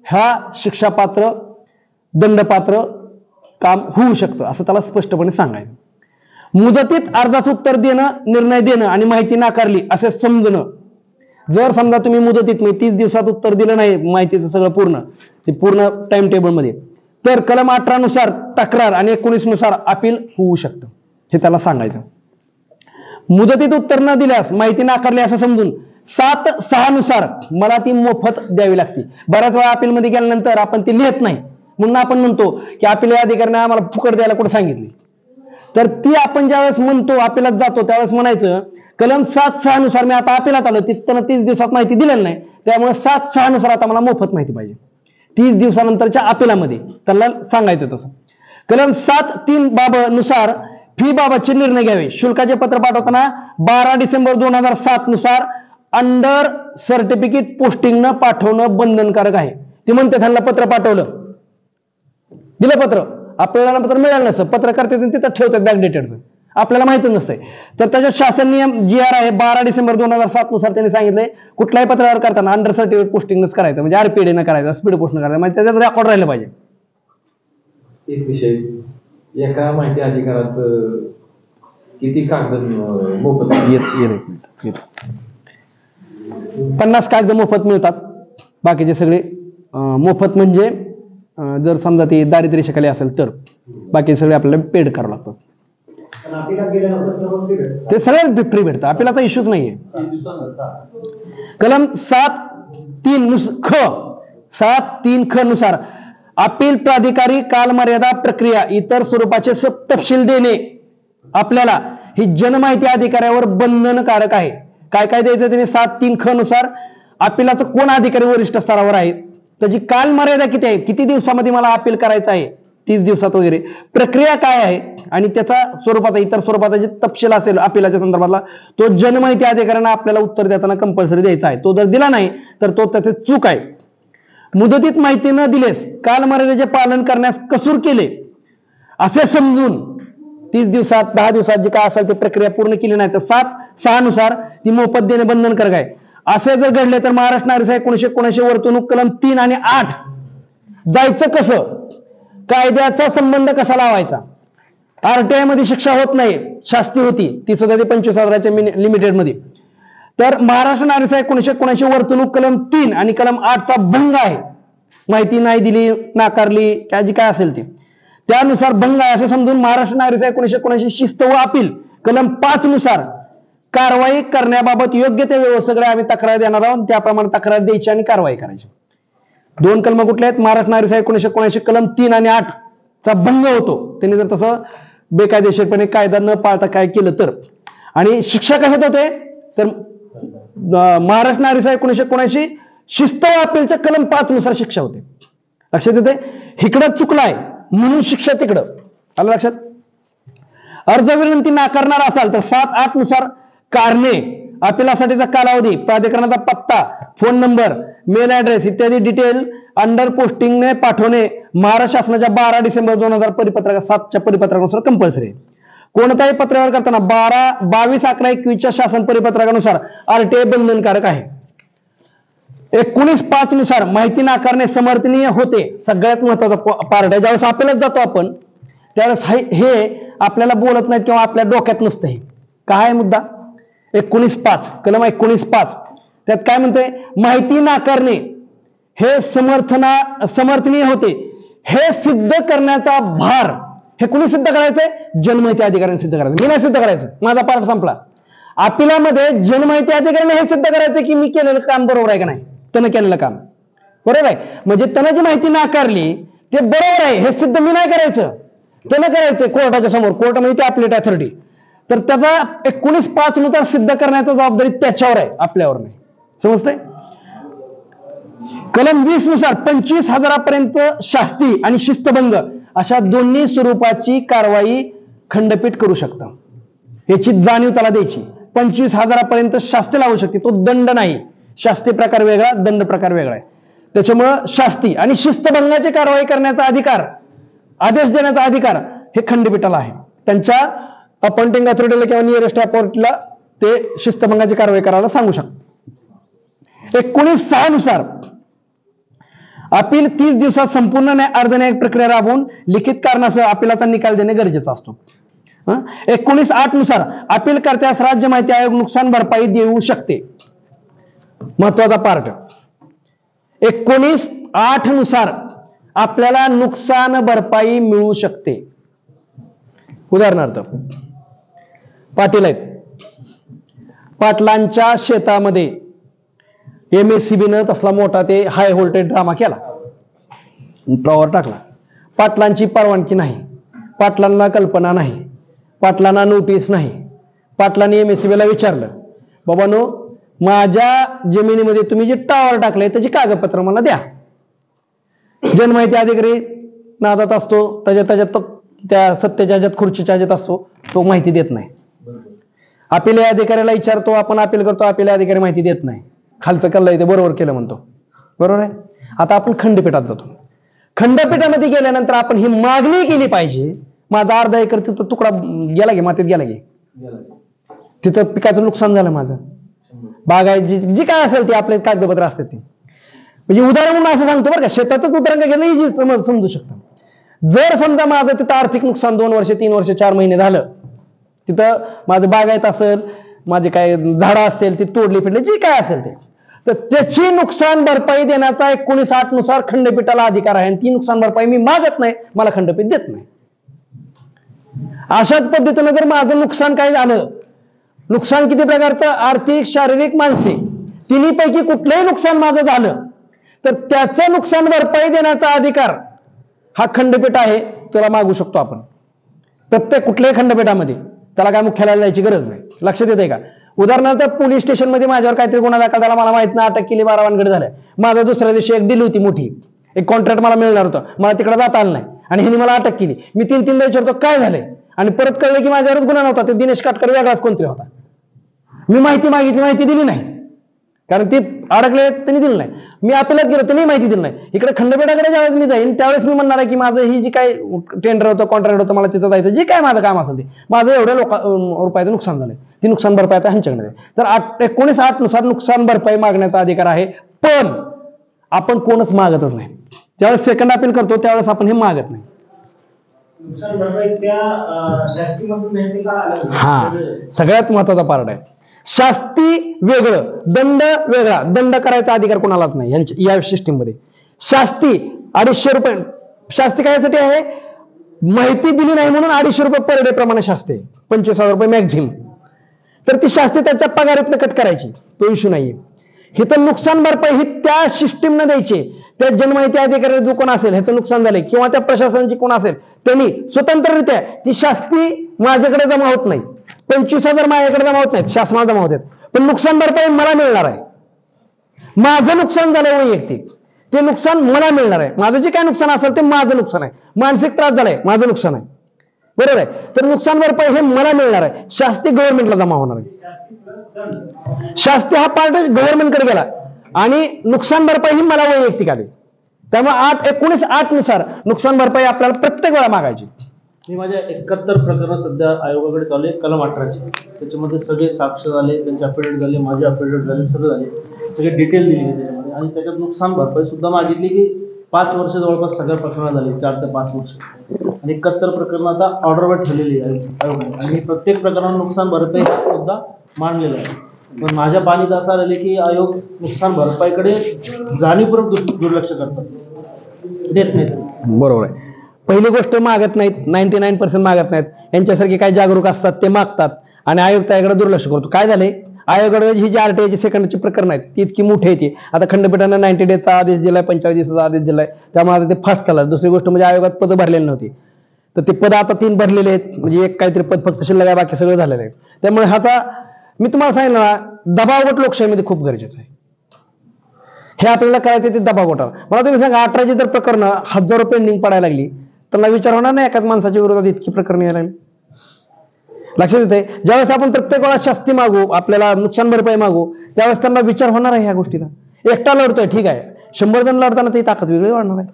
हा शिक्षापात्र, दंडपात्र काम होऊ शकतं, असं त्याला स्पष्टपणे सांगायचं. मुदतीत अर्जाचं उत्तर देणं, निर्णय देणं आणि माहिती नाकारली असे समजणं. जर समजा तुम्ही मुदतीत 30 दिवसात उत्तर दिलं नाही माहितीचं सगळं पूर्ण टाइम टेबल मध्ये, तर कलम 18 नुसार तक्रार आणि 19 नुसार अपील होऊ शकतं, हे त्याला सांगायचं. मुदतीत उत्तर न दिल्यास माहिती नाकारली असं समजून 7/6 नुसार मला ती मोफत द्यावी लागते. बऱ्याच वेळा अपील मध्ये गेल्यानंतर आपण ती लिहित नाही म्हणून आपण म्हणतो की अपील अधिकाऱ्याने आम्हाला फुकट द्यायला कुठे सांगितली. तर ती आपण ज्यावेळेस म्हणतो अपिलात जातो त्यावेळेस म्हणायचं कलम 7/6 नुसार मी आता अपिलात आलो, त्यांना 30 दिवसात माहिती दिलेली नाही, त्यामुळे 7/6 नुसार आता मला मोफत माहिती पाहिजे 30 दिवसानंतरच्या अपिलामध्ये, त्याला सांगायचं तसं. कलम 7(3) नुसार फी बाबतचे निर्णय घ्यावे. शुल्काचे पत्र पाठवताना 12 डिसेंबर 2007 नुसार अंडर सर्टिफिकेट पोस्टिंग न पाठवणं बंधनकारक आहे. ते म्हणते त्यांना पत्र पाठवलं, दिलं पत्र, आपल्याला पत्र मिळालं नसतं, पत्र करतात तिथं ठेवतात बॅकडेटेडचं, आपल्याला माहिती नसतंय. तर त्याच्यात शासन नियम GR आहे 12 डिसेंबर 2007 नुसार त्यांनी सांगितलंय कुठल्याही पत्रावर करताना अंडर सर्टिफिकेट पोस्टिंगच करायचं, म्हणजे RPD न करायचं, स्पीड पोस्ट न करायचं, म्हणजे त्याच्यात रेकॉर्ड राहिलं पाहिजे. एक विषय एका माहिती अधिकारात किती कागद मोफत येत 50 कागद मोफत मिळतात. बाकीचे सगळे मोफत म्हणजे जर समजा ते दारिद्र्य रेषेखाली असेल तर बाकी सगळे आपल्याला पेड करावं लागतं. ते सगळ्यात फ्री भेटतं. अपिलाचा इश्यूच नाहीये. कलम 7(3) ख नुसार अपील प्राधिकारी कालमर्यादा प्रक्रिया इतर स्वरूपाचे तपशील देणे आपल्याला ही जनमाहिती अधिकाऱ्यावर बंधनकारक आहे. काय काय द्यायचं त्याने 7(3) ख नुसार अपिलाचं कोण अधिकारी वरिष्ठ स्तरावर आहे, त्याची कालमर्यादा किती आहे, किती दिवसामध्ये मला अपील करायचं आहे, 30 दिवसात वगैरे, प्रक्रिया काय आहे आणि त्याचा स्वरूपाचा इतर स्वरूपाचा जे तपशील असेल अपिलाच्या संदर्भातला तो जनमाहिती अधिकाऱ्यांना आपल्याला उत्तर देताना कंपल्सरी द्यायचा आहे. तो जर दिला नाही तर तो त्याचे चूक आहे. मुदतीत माहिती न दिलेस कालमर्यादेचे पालन करण्यास कसूर केले असे समजून 30 दिवसात 10 दिवसात जी काय असेल ती प्रक्रिया पूर्ण केली नाही तर 7(6) नुसार ती मोफत देणे बंधनकारक आहे. असे जर घडले तर महाराष्ट्र नागरिक 1979 वर्तणूक कलम 3 आणि 8 जायचं कसं, कायद्याचा संबंध कसा लावायचा. RTI मध्ये शिक्षा होत नाही, शास्ती होती, ती सुद्धा ती 25,000च्या लिमिटेड मध्ये. तर महाराष्ट्र नागरिक 1979 वर्तणूक कलम 3 आणि कलम 8चा भंग आहे. माहिती नाही दिली, नाकारली, जी काय असेल ती त्यानुसार भंग आहे असे समजून महाराष्ट्र नागरिक 1979 शिस्त व अपील कलम 5 नुसार कारवाई करण्याबाबत योग्य ते व्यवस्थेकडे आम्ही तक्रार देणार आहोत. त्याप्रमाणे तक्रार द्यायची आणि कारवाई करायची. 2 कलम कुठले आहेत, महाराष्ट्र नागरिक 1979 कलम 3 आणि 8 चा भंग होतो त्यांनी जर तसं बेकायदेशीरपणे कायदा न पाळता काय केलं तर. आणि शिक्षा कशात होते तर महाराष्ट्र नागरिक 1979 शिस्त व अपीलच्या कलम 5 नुसार शिक्षा होते. लक्षात येते, इकडं चुकलाय म्हणून शिक्षा तिकडं आलं लक्षात. अर्ज विनंती नाकारणार असाल तर 7(8) नुसार कारणे, अपिलासाठीचा कालावधी, प्राधिकरणाचा पत्ता, फोन नंबर, मेल ऍड्रेस इत्यादी डिटेल अंडर पोस्टिंगने पाठवणे महाराष्ट्र शासनाच्या 12 डिसेंबर 2000 परिपत्रक 7च्या परिपत्रकानुसार कंपल्सरी आहे. कोणताही पत्रव्यवहार करताना 22/11/21च्या शासन परिपत्रकानुसार RTI बंधनकारक आहे. 19(5) नुसार माहिती नाकारणे समर्थनीय होते. सगळ्यात महत्वाचा पार्ट आहे. ज्यावेळेस अपिलात जातो आपण त्यावेळेस हे आपल्याला बोलत नाही किंवा आपल्या डोक्यात नसतं. हे काय मुद्दा 19(5) कलम 19(5) त्यात काय म्हणतंय, माहिती नाकारणे हे समर्थनीय होते हे सिद्ध करण्याचा भार हे कुणी सिद्ध करायचंय, जनमाहिती अधिकाऱ्यांनी सिद्ध करायचं. मी नाही सिद्ध करायचं, माझा पार्ट संपला. अपिलामध्ये जनमाहिती अधिकाऱ्यांनी हे सिद्ध करायचं की मी केलेलं काम बरोबर आहे का नाही, त्यानं केलेलं काम बरोबर आहे. म्हणजे त्यानं जी माहिती नाकारली ते बरोबर आहे हे सिद्ध मी नाही करायचं, त्यानं करायचंय कोर्टाच्या समोर. कोर्ट म्हणजे ती अपिलेट अथॉरिटी. तर त्याचा 19(5) नुसार सिद्ध करण्याची जबाबदारी त्याच्यावर आहे, आपल्यावर नाही. समजतंय. कलम 20 नुसार 25,000 शास्ती आणि शिस्तभंग अशा दोन्ही स्वरूपाची कारवाई खंडपीठ करू शकतं. याची जाणीव त्याला द्यायची. 25,000 शास्ती लावू शकते, तो दंड नाही. शास्ती प्रकार वेगळा, दंड प्रकार वेगळा आहे. त्याच्यामुळं शास्ती आणि शिस्तभंगाची कारवाई करण्याचा अधिकार, आदेश देण्याचा अधिकार हे खंडपीठाला आहे. त्यांच्या अपॉइंटिंग अथॉरिटीला किंवा नियरेस्ट अथॉरिटीला ते शिस्तभंगाची कारवाई करायला सांगू शकतात. 19(6) नुसार अपील 30 दिवसात संपूर्ण अर्धन्यायिक प्रक्रिया राबवून लिखित कारणासह अपिलाचा निकाल देणे गरजेचा असतो. 19(8) नुसार अपील कर्त्यास राज्य माहिती आयोग नुकसान भरपाई देऊ शकते. महत्वाचा पार्ट 19(8) नुसार आपल्याला नुकसान भरपाई मिळू शकते. उदाहरणार्थ पाटील आहेत, पाटलांच्या शेतामध्ये MSCBनं तसला मोठा ते हाय व्होल्टेज ड्रामा केला, टॉवर टाकला. पाटलांची परवानगी नाही, पाटलांना कल्पना नाही, पाटलांना नोटीस नाही. पाटलांनी MSCBला विचारलं, बाबांनो माझ्या जमिनीमध्ये तुम्ही जे टॉवर टाकले त्याची कागदपत्र मला द्या. जनमाहिती अधिकारी नादात असतो, त्याच्यात त्या सत्तेच्या ह्याच्यात खुर्चीच्या ह्याच्यात असतो, तो माहिती देत नाही. अपील अधिकाऱ्याला विचारतो, आपण अपील करतो, अपील अधिकारी माहिती देत नाही. खालचं कल्ला ते बरोबर केलं म्हणतो, बरोबर आहे. आता आपण खंडपीठात जातो. खंडपीठामध्ये गेल्यानंतर आपण ही मागणी केली पाहिजे, माझा अर्धा एकर तिथं तुकडा गेला गे, मातीत गेला गे, तिथं पिकाचं नुकसान झालं, माझं बागायची जी काय असेल ती आपले कागदपत्र असतात ती. म्हणजे उदाहरण म्हणून असं सांगतो बरं का, शेताचंच उदाहरण गेलं समजू शकतं. जर समजा माझं तिथं आर्थिक नुकसान 2 वर्ष 3 वर्ष 4 महिने झालं, तिथं माझं बागायत असेल, माझे काय झाडं असतील ती तोडली फिरली जी काय असेल ते, तर त्याची नुकसान भरपाई देण्याचा 1908 नुसार खंडपीठाला अधिकार आहे आणि ती नुकसान भरपाई मी मागत नाही, मला खंडपीठ देत नाही. अशाच पद्धतीनं जर माझं नुकसान काय झालं, नुकसान किती प्रकारचं, आर्थिक, शारीरिक, मानसिक, तिन्हीपैकी कुठलंही नुकसान माझं झालं तर त्याचं नुकसान भरपाई देण्याचा अधिकार हा खंडपीठ आहे, त्याला मागू शकतो आपण प्रत्येक कुठल्याही खंडपीठामध्ये. त्याला काय मुख्यालयाला जायची गरज नाही. लक्षात येते का? उदाहरणार्थ पोलीस स्टेशनमध्ये माझ्यावर काहीतरी गुन्हा दाखल झाला, मला माहित नाही, अटक केली, 12 वानगड झाल्या, माझा दुसऱ्या दिवशी एक डील होती मोठी, एक कॉन्ट्रॅक्ट मला मिळणार होतं, मला तिकडे जाता आलं नाही आणि ह्यांनी मला अटक केली. मी 3-3दा विचारतो काय झालंय आणि परत कळलं की माझ्यावरच गुन्हा नव्हता, ते दिनेश काटकर वेगळाच कोणतरी होता. मी माहिती मागितली, माहिती दिली नाही, कारण ती अडकले त्यांनी दिली नाही. मी अपिलात गेलो, त्यांनी माहिती दिली नाही. इकडे खंडपीठाकडे ज्यावेळेस मी जाईन त्यावेळेस मी म्हणणार आहे की माझं ही जी काय टेंडर होतं, कॉन्ट्रॅक्ट होतं, मला तिथं जायचं, जे काय माझं काम असेल ते, माझं एवढ्या रुपयाचं नुकसान झालंय, ती नुकसान भरपाई आता ह्यांच्याकडे. तर 1908 नुसार नुकसान भरपाई मागण्याचा अधिकार आहे, पण आपण कोणच मागतच नाही. ज्यावेळेस सेकंड अपील करतो त्यावेळेस आपण हे मागत नाही. हा सगळ्यात महत्वाचा पार्ट आहे. शास्ती वेगळं, दंड वेगळा. दंड करायचा अधिकार कोणालाच नाही या सिस्टीम मध्ये. शास्ती 250 रुपये. शास्ती कायसाठी आहे? माहिती दिली नाही म्हणून 250 रुपये पर डे प्रमाणे शास्ती, 25,000 रुपये मॅक्झिमम. तर ती शास्ती त्याच्या पगारातनं कट करायची, तो इश्यू नाहीये. हे तर नुकसान भरपाई ही त्या सिस्टीमनं द्यायची. त्या जनमाहिती अधिकारी जो कोण असेल ह्याचं नुकसान झालंय किंवा त्या प्रशासनाची कोण असेल त्यांनी स्वतंत्ररित्या ती शास्ती माझ्याकडे जमा होत नाही. 25,000 माझ्याकडे जमा होत नाहीत, शासनाला जमा होतात, पण नुकसान भरपाई मला मिळणार आहे. माझं नुकसान झालंय वैयक्तिक, ते नुकसान मला मिळणार आहे. माझं जे काय नुकसान असेल ते माझं नुकसान आहे. मानसिक त्रास झालाय, माझं नुकसान आहे, बरोबर आहे. तर नुकसान भरपाई हे मला मिळणार आहे. शास्ती गव्हर्नमेंटला जमा होणार आहे. शास्ती हा पार्ट गव्हर्नमेंटकडे गेला आणि नुकसान भरपाई ही मला वैयक्तिक आली. त्यामुळे 1908 नुसार नुकसान भरपाई आपल्याला प्रत्येक वेळा मागायची. मी माझ्या 71 प्रकरण सध्या आयोगाकडे चालू आहे, कलम 18चे. त्याच्यामध्ये सगळे साक्ष झाले, त्यांचे अफिडेविट झाले, माझे अफिडेविट झाले, सगळं झाले, सगळे डिटेल दिली त्याच्यामध्ये. आणि त्याच्यात नुकसान भरपाई सुद्धा मागितली की 5 वर्ष जवळपास सगळ्या प्रकरणात झाली, 4 ते 5 वर्ष. आणि 71 प्रकरण आता ऑर्डरवर ठेवलेली आहे आयोगाने. आणि प्रत्येक प्रकरणात नुकसान भरपाई हा मुद्दा मांडलेला आहे. पण माझ्या पाणीत असं आलेलं की आयोग नुकसान भरपाईकडे जाणीवपूर्वक दुर्लक्ष करतात, देत नाहीत. बरोबर आहे. पहिली गोष्ट मागत नाहीत, 99% मागत नाहीत. यांच्यासारखे काही जागरूक असतात ते मागतात आणि आयोग त्याकडे दुर्लक्ष करतो. काय झालंय, आयोगाकडे ही जी RTI सेकंडची प्रकरण आहेत ती इतकी मोठी आहे. आता खंडपीठानं 90 डेजचा आदेश दिलाय, 45 दिवसाचा आदेश दिलाय, त्यामुळे आता ते फास्ट चाललं. दुसरी गोष्ट म्हणजे आयोगात पदं भरलेली नव्हती, तर ते पद आता 3 भरलेले आहेत. म्हणजे एक काहीतरी पद फक्त शिल्लक आहे, बाकी सगळं झालेलं आहे. त्यामुळे आता मी तुम्हाला सांगितलं ना, दबावगट लोकशाहीमध्ये खूप गरजेचं आहे. हे आपल्याला करायचं ते दबावगटाला. मला तुम्ही सांगा, 18ची जर प्रकरण 1000 पेंडिंग पडायला लागली, त्यांना विचार होणार नाही एकाच माणसाच्या विरोधात इतकी प्रकरण यायला लागली. लक्षात येते. ज्यावेळेस आपण प्रत्येक वेळा शास्ती मागू, आपल्याला नुकसान भरपाई मागू, त्यावेळेस त्यांना विचार होणार आहे ह्या गोष्टीचा. एकटा लढतोय ठीक आहे, 100 जण लढताना ती ताकद वेगळी वाढणार आहे.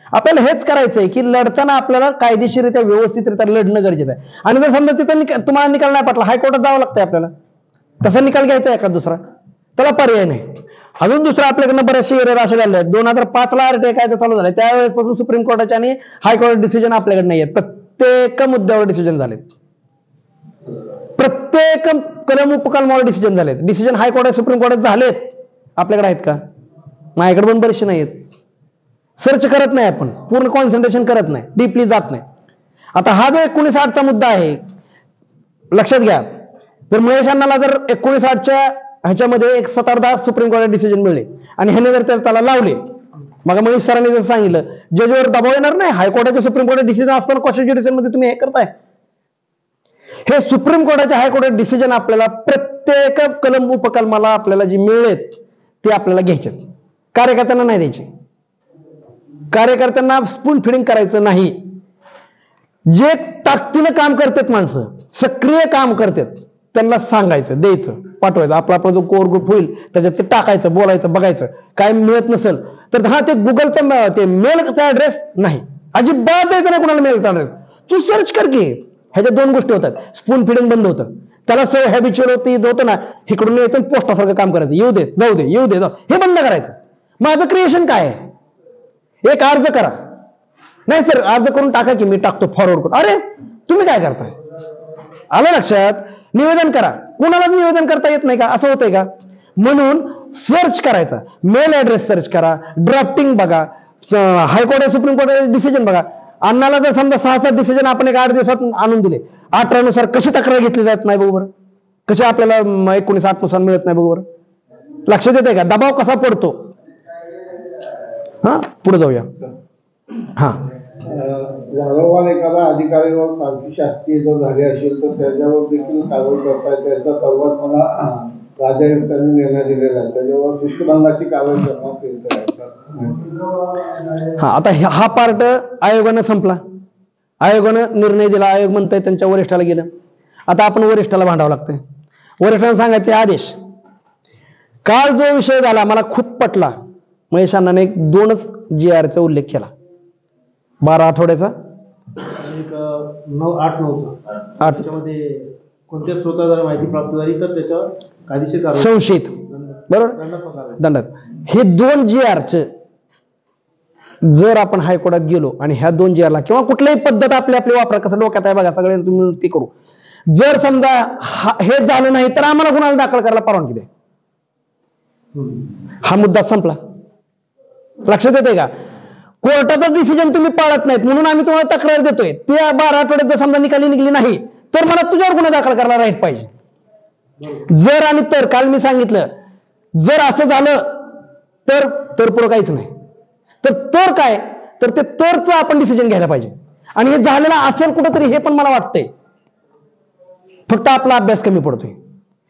आपल्याला हेच करायचंय की लढताना आपल्याला कायदेशीररित्या व्यवस्थितरित्या लढणं गरजेचं आहे. आणि जर समजा तिथं तुम्हाला निकाल नाही पटला, हायकोर्टात जावं लागतंय आपल्याला, तसा निकाल घ्यायचा एखादा दुसरा, त्याला पर्याय नाही. अजून दुसरा आपल्याकडनं बरेचसे एरर असे झाले आहेत. 2005 ला RTI कायदा चालू झाला, त्यावेळेसपासून सुप्रीम कोर्टाचे आणि हायकोर्ट डिसिजन आपल्याकडे नाही आहेत. प्रत्येक मुद्द्यावर डिसिजन झालेत, प्रत्येक कलम उपकलमावर डिसिजन झालेत. डिसिजन हायकोर्टात सुप्रीम कोर्टात झालेत, आपल्याकडे आहेत का? माझ्याकडे पण बरेचसे नाही आहेत. सर्च करत नाही आपण, पूर्ण कॉन्सन्ट्रेशन करत नाही, डीपली जात नाही. आता हा जो 1908चा मुद्दा आहे, लक्षात घ्या. तर महेश अण्णाला जर 1908च्या ह्याच्यामध्ये एक 7-10 सुप्रीम कोर्टात डिसिजन मिळले आणि ह्याने जर त्याला लावले, मग महेश सरांनी जर सांगितलं, जजवर दबाव येणार नाही. हायकोर्टाच्या सुप्रीम कोर्टात डिसिजन असताना क्वेश्चन ज्युडिशियल मध्ये तुम्ही हे करताय. हे सुप्रीम कोर्टाच्या हायकोर्टात डिसिजन आपल्याला प्रत्येक कलम उपकलमाला आपल्याला जी मिळेल ते आपल्याला घ्यायचे, कार्यकर्त्यांना नाही द्यायचे. कार्यकर्त्यांना स्पून फिडिंग करायचं नाही. जे ताकदीनं काम करतात, माणसं सक्रिय काम करतात, त्यांना सांगायचं, द्यायचं, पाठवायचं. आपला जो कोर ग्रुप होईल त्याच्यात ते टाकायचं, बोलायचं, बघायचं. काय मिळत नसेल तर हा ते गुगलचा ते मेलचा ऍड्रेस नाही, अजिबात द्यायचं नाही कोणाला मेलचा ऍड्रेस. तू सर्च कर की. ह्याच्या 2 गोष्टी होतात, स्पून फिडिंग बंद होतं. त्याला सवय हॅबिच्युअल होतं ना, इकडून यायचं पोस्टासारखं काम करायचं, येऊ दे जाऊ दे, येऊ दे जाऊ, हे बंद करायचं. माझं क्रिएशन काय आहे? एक अर्ज करा, नाही सर अर्ज करून टाका की मी टाकतो फॉरवर्ड करून. अरे तुम्ही काय करताय? आलं लक्षात? निवेदन करा. कुणालाच निवेदन करता येत नाही का? असं होतंय का? म्हणून सर्च करायचा, मेल ऍड्रेस सर्च करा, ड्राफ्टिंग बघा, हायकोर्ट सुप्रीम कोर्ट डिसिजन बघा. अण्णाला जर समजा 6-7 डिसिजन आपण एक 8 दिवसात आणून दिले, 18 नुसार कशी तक्रार घेतली जात नाही बरोबर, कशी आपल्याला 19 नुसार मिळत नाही बरोबर. लक्षात येते का दबाव कसा पडतो? हा पुढे जाऊया. हा वारंवार एखादा अधिकारीवर सारखी शास्तीय जर झाली असेल तर त्याच्यावर देखील कारवाई करता येते. याचा सर्वात मला राजायुक्तांनी निर्णय दिलेला आहे. त्याच्यावर शिस्तभंगाची कारवाई करण्यात येते. हा आता हा पार्ट आयोगानं संपला. आयोगानं निर्णय दिला. आयोग म्हणतंय त्यांच्या वरिष्ठाला गेलं. आता आपण वरिष्ठाला भांडावं लागतंय. वरिष्ठांना सांगायचे आदेश. काल जो विषय झाला मला खूप पटला. महेश अण्णाने 2च GR चा उल्लेख केला. 12 आठवड्याचा, एक 8-9चा त्याच्यामध्ये कोणत्या स्रोताद्वारे माहिती प्राप्त झाली तर त्याच्यावर कायदेशीर कारवाई, संशयित बरोबर दंडात. हे 2 GR चे जर आपण हायकोर्टात गेलो आणि ह्या 2 GR ला किंवा कुठल्याही पद्धत आपली वापरा, कसं डोक्यात आहे बघा सगळे तुम्ही ते करू. जर समजा हे झालं नाही तर आम्हाला गुन्हा दाखल करायला परवानगी द्या. हा मुद्दा संपला. लक्षात येते का? कोर्टाचा डिसिजन तुम्ही पाळत नाहीत म्हणून आम्ही तुम्हाला तक्रार देतोय. त्या 12 आठवड्यात जर समजा निकाली निघली नाही तर मला तुझ्यावर गुन्हा दाखल करायला राईट पाहिजे. जर आणि तर काल मी सांगितलं जर असं झालं तर पुढं काहीच नाही. तर काय तर ते तरच आपण डिसिजन घ्यायला पाहिजे. आणि हे झालेलं असेल कुठंतरी हे पण मला वाटतंय. फक्त आपला अभ्यास कमी पडतोय.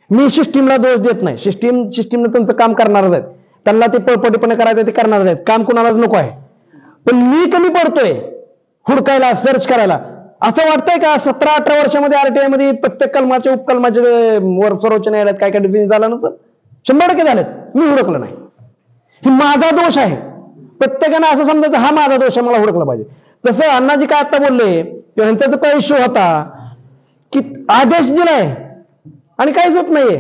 मी सिस्टीमला दोष देत नाही. सिस्टीमनं त्यांचं काम करणारच आहेत. त्यांना ते पळपटीपणे करायचं ते करणारच आहेत. काम कुणालाच नको आहे. पण मी कमी पडतोय हुडकायला, सर्च करायला. असं वाटतंय का 17-18 वर्षामध्ये RTI मध्ये प्रत्येक कलमाचे उपकलमाचे वर सर्वोच्च न्यायालयात काय डिसिजन झालं नसेल? 100% झालेत. मी हुडकलं नाही. ही माझा दोष आहे. प्रत्येकाने असं समजायचं हा माझा दोष आहे, मला हुडकलं पाहिजे. तसं अण्णाजी काय आता बोलले त्यांचा जो काही इश्यू होता की आदेश दिलाय आणि काहीच होत नाहीये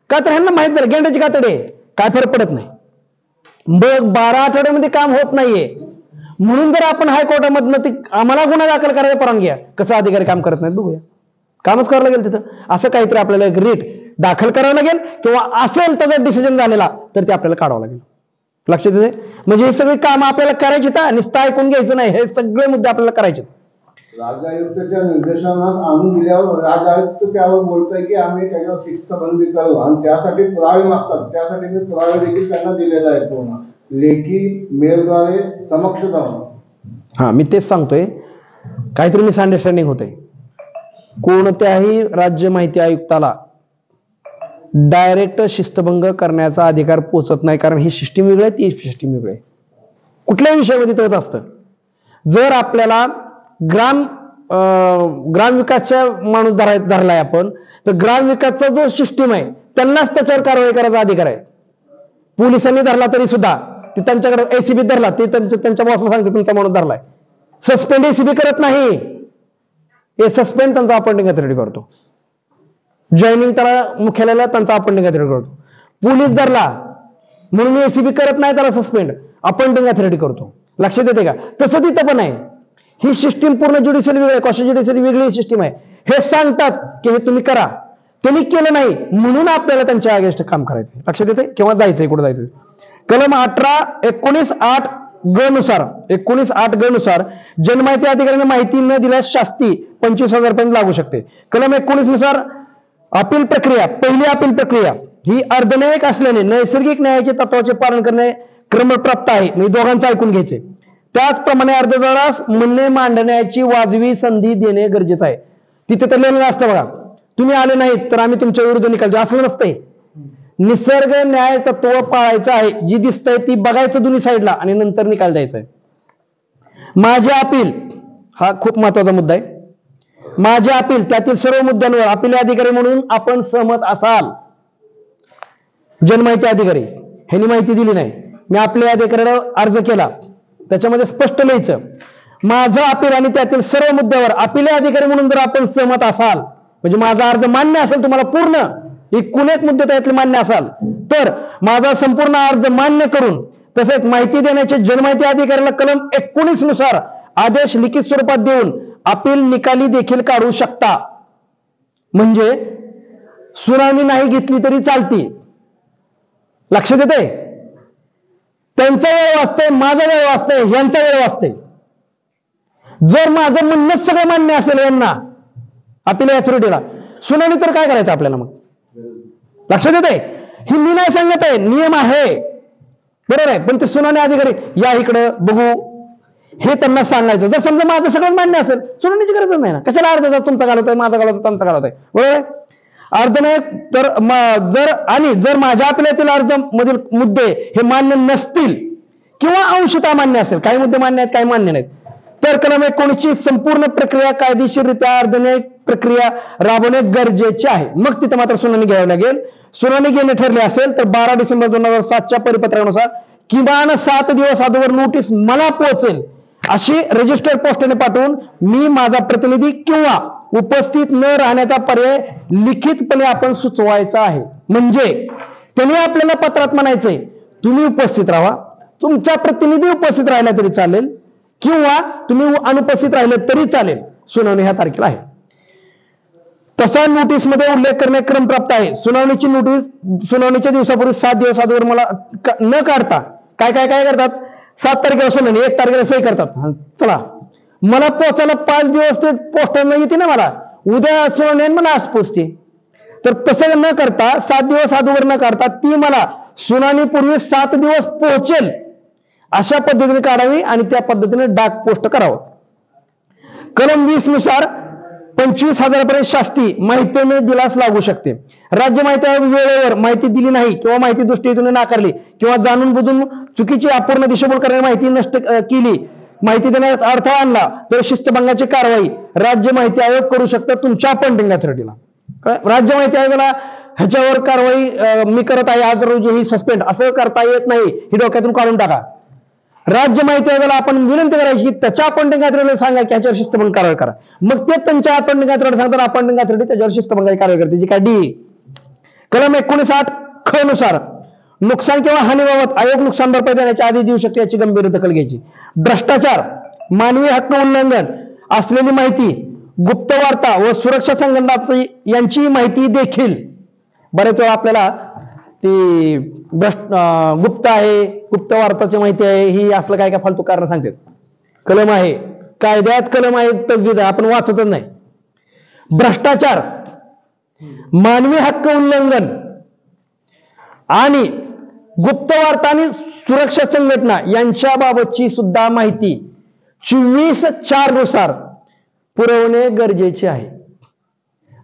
का तर ह्यांना माहित झालं गेंड्याची कातडे काय फरक पडत नाही. मग 12 आठवड्यामध्ये काम होत नाहीये म्हणून जर आपण हायकोर्टामधनं आम्हाला गुन्हा दाखल करायला परवानगी आहे. कसं अधिकारी काम करत नाहीत बघूया. कामच करावं लागेल तिथं. असं काहीतरी आपल्याला एक रेट दाखल करावं लागेल किंवा असेल त्याचा डिसिजन झालेला तर ते आपल्याला काढावं लागेल. लक्षात येते? म्हणजे हे सगळी कामं आपल्याला करायची तर नुसतं ऐकून घ्यायचं नाही. हे सगळे मुद्दे आपल्याला करायचे. राजायुक्तच्या निर्देशनास आणून दिल्यावर राजायुक्त त्यावर बोलतोय की आम्ही त्याच्यावर शिस्तबंदी करू आणि त्यासाठी पुरावे मागतात. त्यासाठी मी पुरावे देखील त्यांना दिलेला आहे पूर्ण लेखी मेलद्वारे समक्ष जाऊन. हा मी तेच सांगतोय. काहीतरी मिसअंडरस्टँडिंग होते. कोणत्याही राज्य माहिती आयुक्ताला डायरेक्ट शिस्तभंग करण्याचा अधिकार पोचत नाही. कारण ही सिस्टीम वेगळी आहे, ती सिस्टीम वेगळी आहे. कुठल्याही विषयामध्ये तेच असतं. जर आपल्याला ग्रामविकासच्या माणूस धरलाय आपण तर ग्रामविकासचा जो सिस्टीम आहे त्यांनाच त्याच्यावर कारवाई करायचा अधिकार आहे. पोलिसांनी धरला तरी सुद्धा ते त्यांच्याकडे ACB धरला ते त्यांच्या बॉसला सांगते तुमचा माणूस धरलाय. सस्पेंड ACB करत नाही. हे सस्पेंड त्यांचा अपॉइंटिंग अथॉरिटी करतो. जॉईनिंग त्याला मुख्यालयाला त्यांचा अपॉइंटिंग अथॉरिटी करतो. पोलीस धरला म्हणून ACB करत नाही त्याला सस्पेंड अपॉइंटिंग अथॉरिटी करतो. लक्षात येते का? तसं तिथं पण आहे. ही सिस्टीम पूर्ण ज्युडिशियल वेगळी आहे, कॉस्ट ज्युडिशियल वेगळी सिस्टीम आहे. हे सांगतात की हे तुम्ही करा. त्यांनी केलं नाही म्हणून आपल्याला त्यांच्या अगेन्स्ट काम करायचं. लक्षात येते? किंवा जायचंय कुठं जायचं. कलम 19(8) ग नुसार जनमाहिती अधिकाऱ्याने माहिती न दिल्यास शास्ती 25,000 रुपये लागू शकते. कलम 19 नुसार अपील प्रक्रिया, पहिली अपील प्रक्रिया ही अर्धन्यायिक असल्याने नैसर्गिक न्यायाचे तत्वाचे पालन करणे क्रमप्राप्त आहे. म्हणजे दोघांचं ऐकून घ्यायचे. त्याचप्रमाणे अर्जदारास म्हणणे मांडण्याची वाजवी संधी देणे गरजेचं आहे. तिथे तर लिहिलेलं असतं बघा, तुम्ही आले नाहीत तर आम्ही तुमच्या विरुद्ध निकाल देऊ, असं नसतंय. निसर्ग न्याय तत्व पाळायचं आहे. जी दिसतंय ती बघायचं दोन्ही साईडला आणि नंतर निकाल द्यायचा आहे. माझे अपील हा खूप महत्वाचा मुद्दा आहे. माझे अपील त्यातील सर्व मुद्द्यांवर अपील अधिकारी म्हणून आपण सहमत असाल. जनमाहिती अधिकारी ह्यांनी माहिती दिली नाही, मी आपल्या अधिकाऱ्याला अर्ज केला, त्याच्यामध्ये स्पष्ट लिहायचं माझं अपील आणि त्यातील सर्व मुद्द्यावर अपील अधिकारी म्हणून जर आपण सहमत असाल म्हणजे माझा अर्ज मान्य असेल तुम्हाला पूर्ण एकूण एक मुद्दे त्यातले मान्य असाल तर माझा संपूर्ण अर्ज मान्य करून तसेच माहिती देण्याचे जनमाहिती अधिकाऱ्याला कलम 19 नुसार आदेश लिखित स्वरूपात देऊन अपील निकाली देखील काढू शकता. म्हणजे सुनावणी नाही घेतली तरी चालती. लक्षात येते? त्यांचा वेळ वाचतंय, माझा वेळ वाचतंय, यांचा वेळ वाचतंय. जर माझं म्हणणंच सगळं मान्य असेल यांना अपील अथॉरिटीला, सुनावणी तर काय करायचं आपल्याला मग? लक्षात येते? ही मी नाही सांगत आहे, नियम आहे, बरोबर आहे. पण ते सुनावणी अधिकारी या इकडं बघू हे त्यांना सांगायचं. जर समजा माझं सगळं मान्य असेल, सुनावणीची गरजच नाही ना. कशाला अर्ध तास तुमचा घालवतोय, माझा घालवतोय, त्यांचा घालवतोय, बरोबर आहे? अर्ध नाही तर जर माझ्या अपिलातील अर्ज मधील मुद्दे हे मान्य नसतील किंवा अंशतः मान्य असेल, काही मुद्दे मान्य आहेत, काही मान्य नाहीत, तर कलम 19 संपूर्ण प्रक्रिया कायदेशीररित्या अर्धन्यायिक प्रक्रिया राबवणे गरजेचे आहे. मग तिथे मात्र सुनावणी घ्यावी लागेल. सुनावणी घेणे ठरले असेल तर 12 डिसेंबर 2007च्या परिपत्रकानुसार किमान 7 दिवस अगोदर नोटीस मला पोहोचेल अशी रजिस्टर पोस्टाने पाठवून मी माझा प्रतिनिधी किंवा उपस्थित न राहण्याचा पर्याय लिखितपणे आपण सुचवायचा आहे. म्हणजे त्यांनी आपल्याला पत्रात म्हणायचंय तुम्ही उपस्थित राहा, तुमचा प्रतिनिधी उपस्थित राहिला तरी चालेल किंवा तुम्ही अनुपस्थित राहिले तरी चालेल, सुनावणी ह्या तारखेला आहे. तसा नोटीस मध्ये उल्लेख करणे क्रमप्राप्त आहे. सुनावणीची नोटीस सुनावणीच्या दिवसापूर्वी 7 दिवस अगोदर मला न काढता काय करतात, 7 तारखेला सुनावणी, 1 तारखेला सही करतात. चला मला पोहोचायला 5 दिवस ते पोस्टाने येते ना, मला उद्या सुनावणी मला आज पोचते. तर तसं न करता 7 दिवस अगोदर न काढता ती मला सुनावणीपूर्वी 7 दिवस पोहोचेल अशा पद्धतीने काढावी आणि त्या पद्धतीने डाक पोस्ट करावं. कलम 20 नुसार 25,000 पर्यंत शास्ती माहितीने दिलास लागू शकते. राज्य माहिती आयोग वेळेवर माहिती दिली नाही किंवा माहिती दृष्टीने नाकारली किंवा जाणून बुजून चुकीची अपूर्ण दिशाभूल करणारी माहिती नष्ट केली, माहिती देण्यात अडथळा आणला तर शिस्तभंगाची कारवाई राज्य माहिती आयोग करू शकतं तुमच्या अपॉइंटिंग अथॉरिटीला. राज्य माहिती आयोगाला ह्याच्यावर कारवाई मी करत आहे आज रोजी ही सस्पेंड असं करता येत नाही, ही डोक्यातून काढून टाका. राज्य माहिती आयोगाला आपण विनंती करायची की त्याच्या अपॉइंटिंग अथॉरिटीला सांगा की ह्याच्यावर शिस्तभंग कारवाई करा. मग ते त्यांच्या अपॉइंटिंग अथॉरिटी सांगतात, अपॉइंटिंग अथॉरिटी त्याच्यावर शिस्तभंगाची कारवाई करते, जी काय डी. कलम 19(8) ख नुसार नुकसान किंवा हानीबाबत आयोग नुकसान भरपाई देण्याच्या आधी देऊ शकते याची गंभीर दखल घ्यायची. भ्रष्टाचार, मानवी हक्क उल्लंघन असलेली माहिती, गुप्तवार्ता व सुरक्षा संघटनाची यांची माहिती देखील बरेच वेळा आपल्याला ती गुप्त आहे, गुप्तवार्ताची माहिती आहे, ही असलं काय फालतू कारण सांगतात. कलम आहे, कायद्यात कलम आहे, तजवीज आहे, आपण वाचतच नाही. भ्रष्टाचार, मानवी हक्क उल्लंघन आणि गुप्तवार्ता आणि सुरक्षा संघटना यांच्या बाबतची सुद्धा माहिती 24(4) नुसार पुरवणे गरजेचे आहे.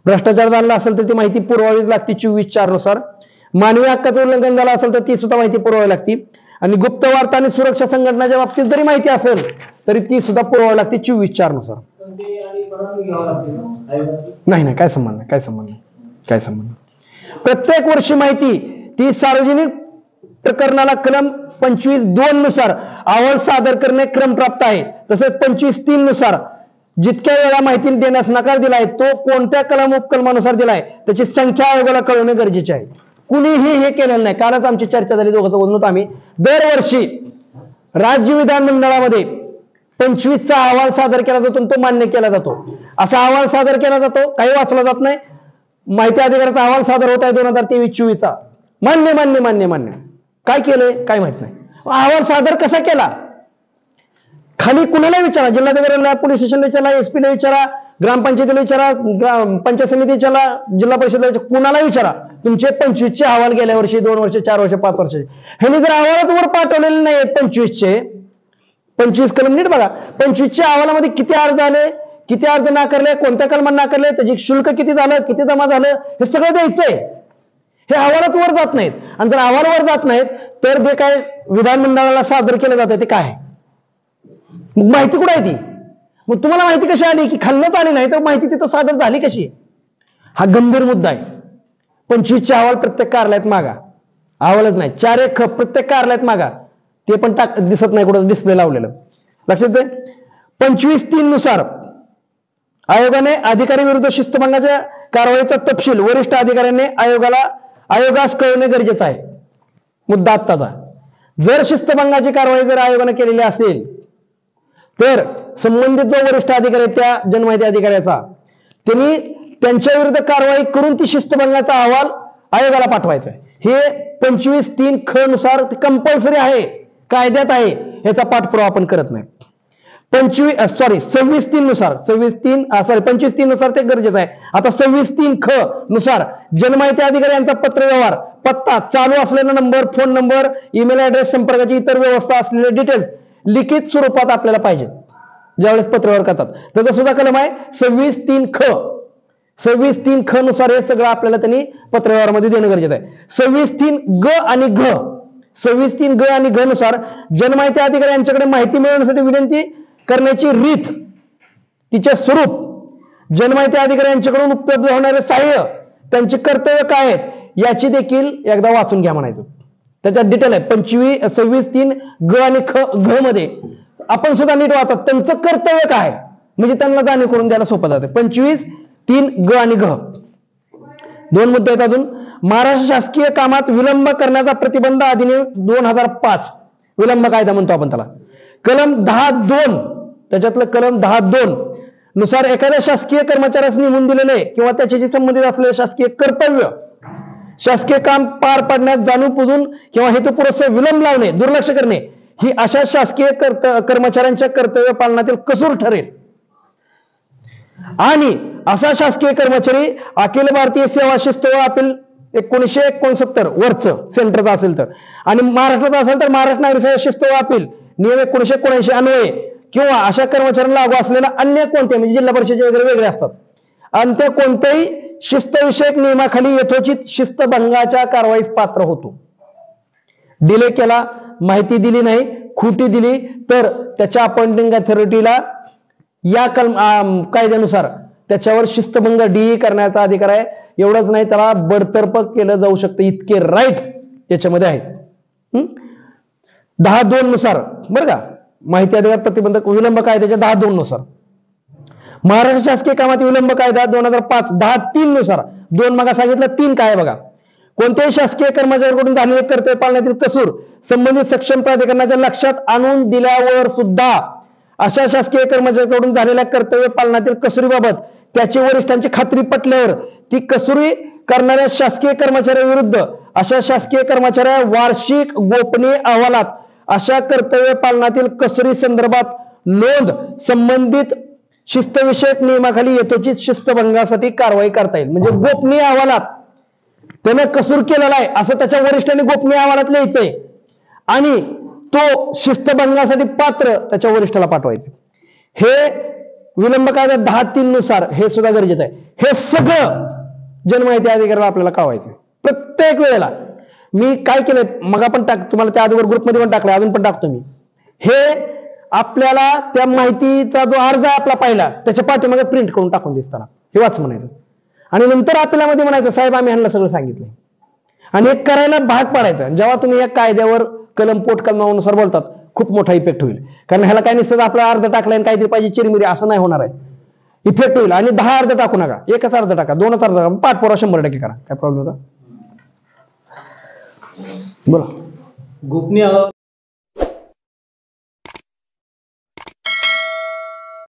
भ्रष्टाचार झाला असेल तर ती माहिती पुरवावीच लागते 24(4) नुसार. मानवी हक्काचं उल्लंघन झालं असेल तर ती सुद्धा माहिती पुरवावी लागते. आणि गुप्तवार्ता आणि सुरक्षा संघटनाच्या बाबतीत जरी माहिती असेल तरी ती सुद्धा पुरवावी लागते 24(4) नुसार. नाही, काय संबंध. प्रत्येक वर्षी माहिती ती सार्वजनिक प्रकरणाला कलम 25(2) नुसार अहवाल सादर करणे क्रमप्राप्त आहे. तसेच 25(3) नुसार जितक्या वेळा माहिती देण्यास नकार दिलाय तो कोणत्या कलम उपकलमानुसार दिलाय त्याची संख्या आयोगाला कळवणे गरजेचे आहे. कुणीही हे केलेलं नाही. कालच आमची चर्चा झाली, दोघांचं बोलणं होतं आम्ही. दरवर्षी राज्य विधानमंडळामध्ये 25चा अहवाल सादर केला जातो, तो मान्य केला जातो. असा अहवाल सादर केला जातो, काही वाचला जात नाही. माहिती अधिकाराचा अहवाल सादर होत आहे 2023-24चा. मान्य. काय केलंय काय माहित नाही. अहवाल सादर कसा केला, खाली कुणाला विचारा, जिल्हाधिकाऱ्याला, पोलीस स्टेशनला विचारा, एसपीला विचारा, ग्रामपंचायतीला विचारा, पंचायत समितीला विचारा, जिल्हा परिषदेला विचारा, कुणाला विचारा, तुमचे 25चे अहवाल गेल्या वर्षी, 2 वर्ष, 4 वर्ष, 5 वर्षाचे ह्यांनी जर अहवालात वर पाठवलेले नाही 25चे 25 कलम नीट बघा. 25च्या अहवालामध्ये किती अर्ज आले, किती अर्ज नाकारले, कोणत्या कलमांना नाकारले, त्याचे शुल्क किती झालं, किती जमा झालं, हे सगळं द्यायचंय. हे अहवालात वर जात नाहीत. आणि जर अहवाल वर जात नाहीत तर जे काय विधानमंडळाला सादर केलं जातं ते काय, माहिती कुठे आहे ती? मग तुम्हाला माहिती कशी आली की खाल्लंच आली नाही तर माहिती तिथं सादर झाली कशी? हा गंभीर मुद्दा आहे. 25चे अहवाल प्रत्येक कार्यालयात मागा, अहवालच नाही 4 प्रत्येक कार्यालयात मागा, ते पण दिसत नाही कुठं डिस्प्ले लावलेलं. लक्षात आहे. 25(3) नुसार आयोगाने अधिकारी विरुद्ध शिस्तभंगाच्या कारवाईचा तपशील वरिष्ठ अधिकाऱ्यांनी आयोगास कळवणे गरजेचं आहे. मुद्दा आत्ताचा, जर शिस्तभंगाची कारवाई जर आयोगाने केलेली असेल तर संबंधित जो वरिष्ठ अधिकारी आहे त्या जनमाहिती अधिकाऱ्याचा, त्यांनी त्यांच्या विरुद्ध कारवाई करून ती शिस्तभंगाचा अहवाल आयोगाला पाठवायचा आहे. हे 25(3) ख नुसार कंपल्सरी आहे, कायद्यात आहे. ह्याचा पाठपुरावा आपण करत नाही. 26(3) नुसार 25(3) नुसार ते गरजेचं आहे. आता 26(3) ख नुसार जनमाहिती अधिकारी यांचा पत्रव्यवहार, पत्ता, चालू असलेला number, phone number, email address, संपर्काची इतर व्यवस्था असलेले डिटेल्स लिखित स्वरूपात आपल्याला पाहिजेत ज्यावेळेस पत्रव्यवहार करतात. त्याचा सुद्धा कलम आहे 26(3) ख. 26(3) ख नुसार हे सगळं आपल्याला त्यांनी पत्रव्यवहारामध्ये देणं गरजेचं आहे. 26(3) ग आणि घ 26(3) ग आणि घ नुसार जनमाहिती अधिकारी यांच्याकडे माहिती मिळवण्यासाठी विनंती करण्याची रीत, तिचे स्वरूप, जनमाहिती अधिकारी यांच्याकडून उपलब्ध होणारे सहाय्य, त्यांची कर्तव्य काय आहेत याची देखील एकदा वाचून घ्या म्हणायचं. त्याच्यात डिटेल आहे. 26(3) ग आणि घ मध्ये आपण सुद्धा नीट वाचा, त्यांचं कर्तव्य काय, म्हणजे त्यांना जाणीव करून द्यायला सोपं जाते. 25(3) ग आणि घ. 2 मुद्दे आहेत अजून. महाराष्ट्र शासकीय कामात विलंब करण्याचा प्रतिबंध अधिनियम 2005, विलंब कायदा म्हणतो आपण त्याला. कलम 10(2), त्याच्यातलं कलम 10(2) नुसार एखाद्या शासकीय कर्मचाऱ्यास नेमून दिलेले किंवा त्याच्याशी संबंधित असलेले शासकीय कर्तव्य, शासकीय काम पार पाडण्यास जाणून-बुजून किंवा हेतुपुरस्सर विलंब लावणे, दुर्लक्ष करणे ही अशा शासकीय कर्मचाऱ्यांच्या कर्तव्य पालनातील कसूर ठरेल. आणि असा शासकीय कर्मचारी अखिल भारतीय सेवा शिस्त व अपील 1969 वरचं सेंटरचा असेल तर, आणि महाराष्ट्राचा असेल तर महाराष्ट्र नागरिक सेवा शिस्त व अपील नियम 1979 अन्वये किंवा अशा कर्मचाऱ्यांना लागू असलेला अन्य कोणते, म्हणजे जिल्हा परिषदेचे वगैरे वेगळे असतात, आणि ते कोणत्याही शिस्तविषयक नियमाखाली यथोचित शिस्तभंगाच्या कारवाईस पात्र होतो. डिले केला, माहिती दिली नाही, खोटी दिली तर त्याच्या अपॉइंटिंग अथॉरिटीला या कायद्यानुसार त्याच्यावर शिस्तभंग DE करण्याचा अधिकार आहे. एवढंच नाही, त्याला बडतर्फ केलं जाऊ शकतं, इतके राईट याच्यामध्ये आहेत. 10(2) नुसार बरं का, माहिती अधिकार प्रतिबंधक विलंब कायद्याच्या 10(2) नुसार, महाराष्ट्र शासकीय कामात विलंब कायदा 2005 10(3) नुसार, 2 मग सांगितलं, 3 काय बघा, कोणत्याही शासकीय कर्मचाऱ्यांकडून झालेले कर्तव्य पालनातील कसूर संबंधित सक्षम प्राधिकरणाच्या लक्षात आणून दिल्यावर सुद्धा अशा शासकीय कर्मचाऱ्यांकडून झालेल्या कर्तव्य पालनातील कसूरीबाबत त्याची वरिष्ठांची खात्री पटल्यावर ती कसुरी करणाऱ्या शासकीय कर्मचाऱ्यांविरुद्ध अशा शासकीय कर्मचाऱ्या वार्षिक गोपनीय अहवालात अशा कर्तव्य पालनातील कसुरी संदर्भात नोंद संबंधित शिस्तविषयक नियमाखाली यथोचित शिस्तभंगासाठी कारवाई करता येईल. म्हणजे गोपनीय अहवालात त्याने कसूर केलेला आहे असं त्याच्या वरिष्ठांनी गोपनीय अहवालात लिहायचंय आणि तो शिस्तभंगासाठी पात्र त्याच्या वरिष्ठाला पाठवायचे. हे विलंब कायदा 10(3) नुसार हे सुद्धा गरजेचं आहे. हे सगळं जनमाहिती अधिकाऱ्याला आपल्याला कळवायचं प्रत्येक वेळेला. मी काय केलंय मग आपण तुम्हाला त्या अगोदर ग्रुपमध्ये पण टाकलं, अजून पण टाकतो मी. हे आपल्याला त्या माहितीचा जो अर्ज आहे आपला पहिला त्याच्या पाठीमागे प्रिंट करून टाकून दिसताना हे वाच म्हणायचं, आणि नंतर आपल्यामध्ये म्हणायचं साहेब आम्ही ह्यांना सगळं सांगितलंय, आणि एक करायला भाग पाडायचं. जेव्हा तुम्ही या कायद्यावर कलम पोट कलमानुसार बोलतात खूप मोठा इफेक्ट होईल, कारण ह्याला काय नसतं आपला अर्ज टाकलाय आणि काहीतरी पाहिजे चिरमिरी असं नाही होणार आहे. इफेक्ट होईल. आणि 10 अर्ज टाकू नका, एकच अर्ज टाका, 2च अर्ज टाका, पाठपुरावा 100% करा. काय प्रॉब्लेम होता बोला. गोपनीय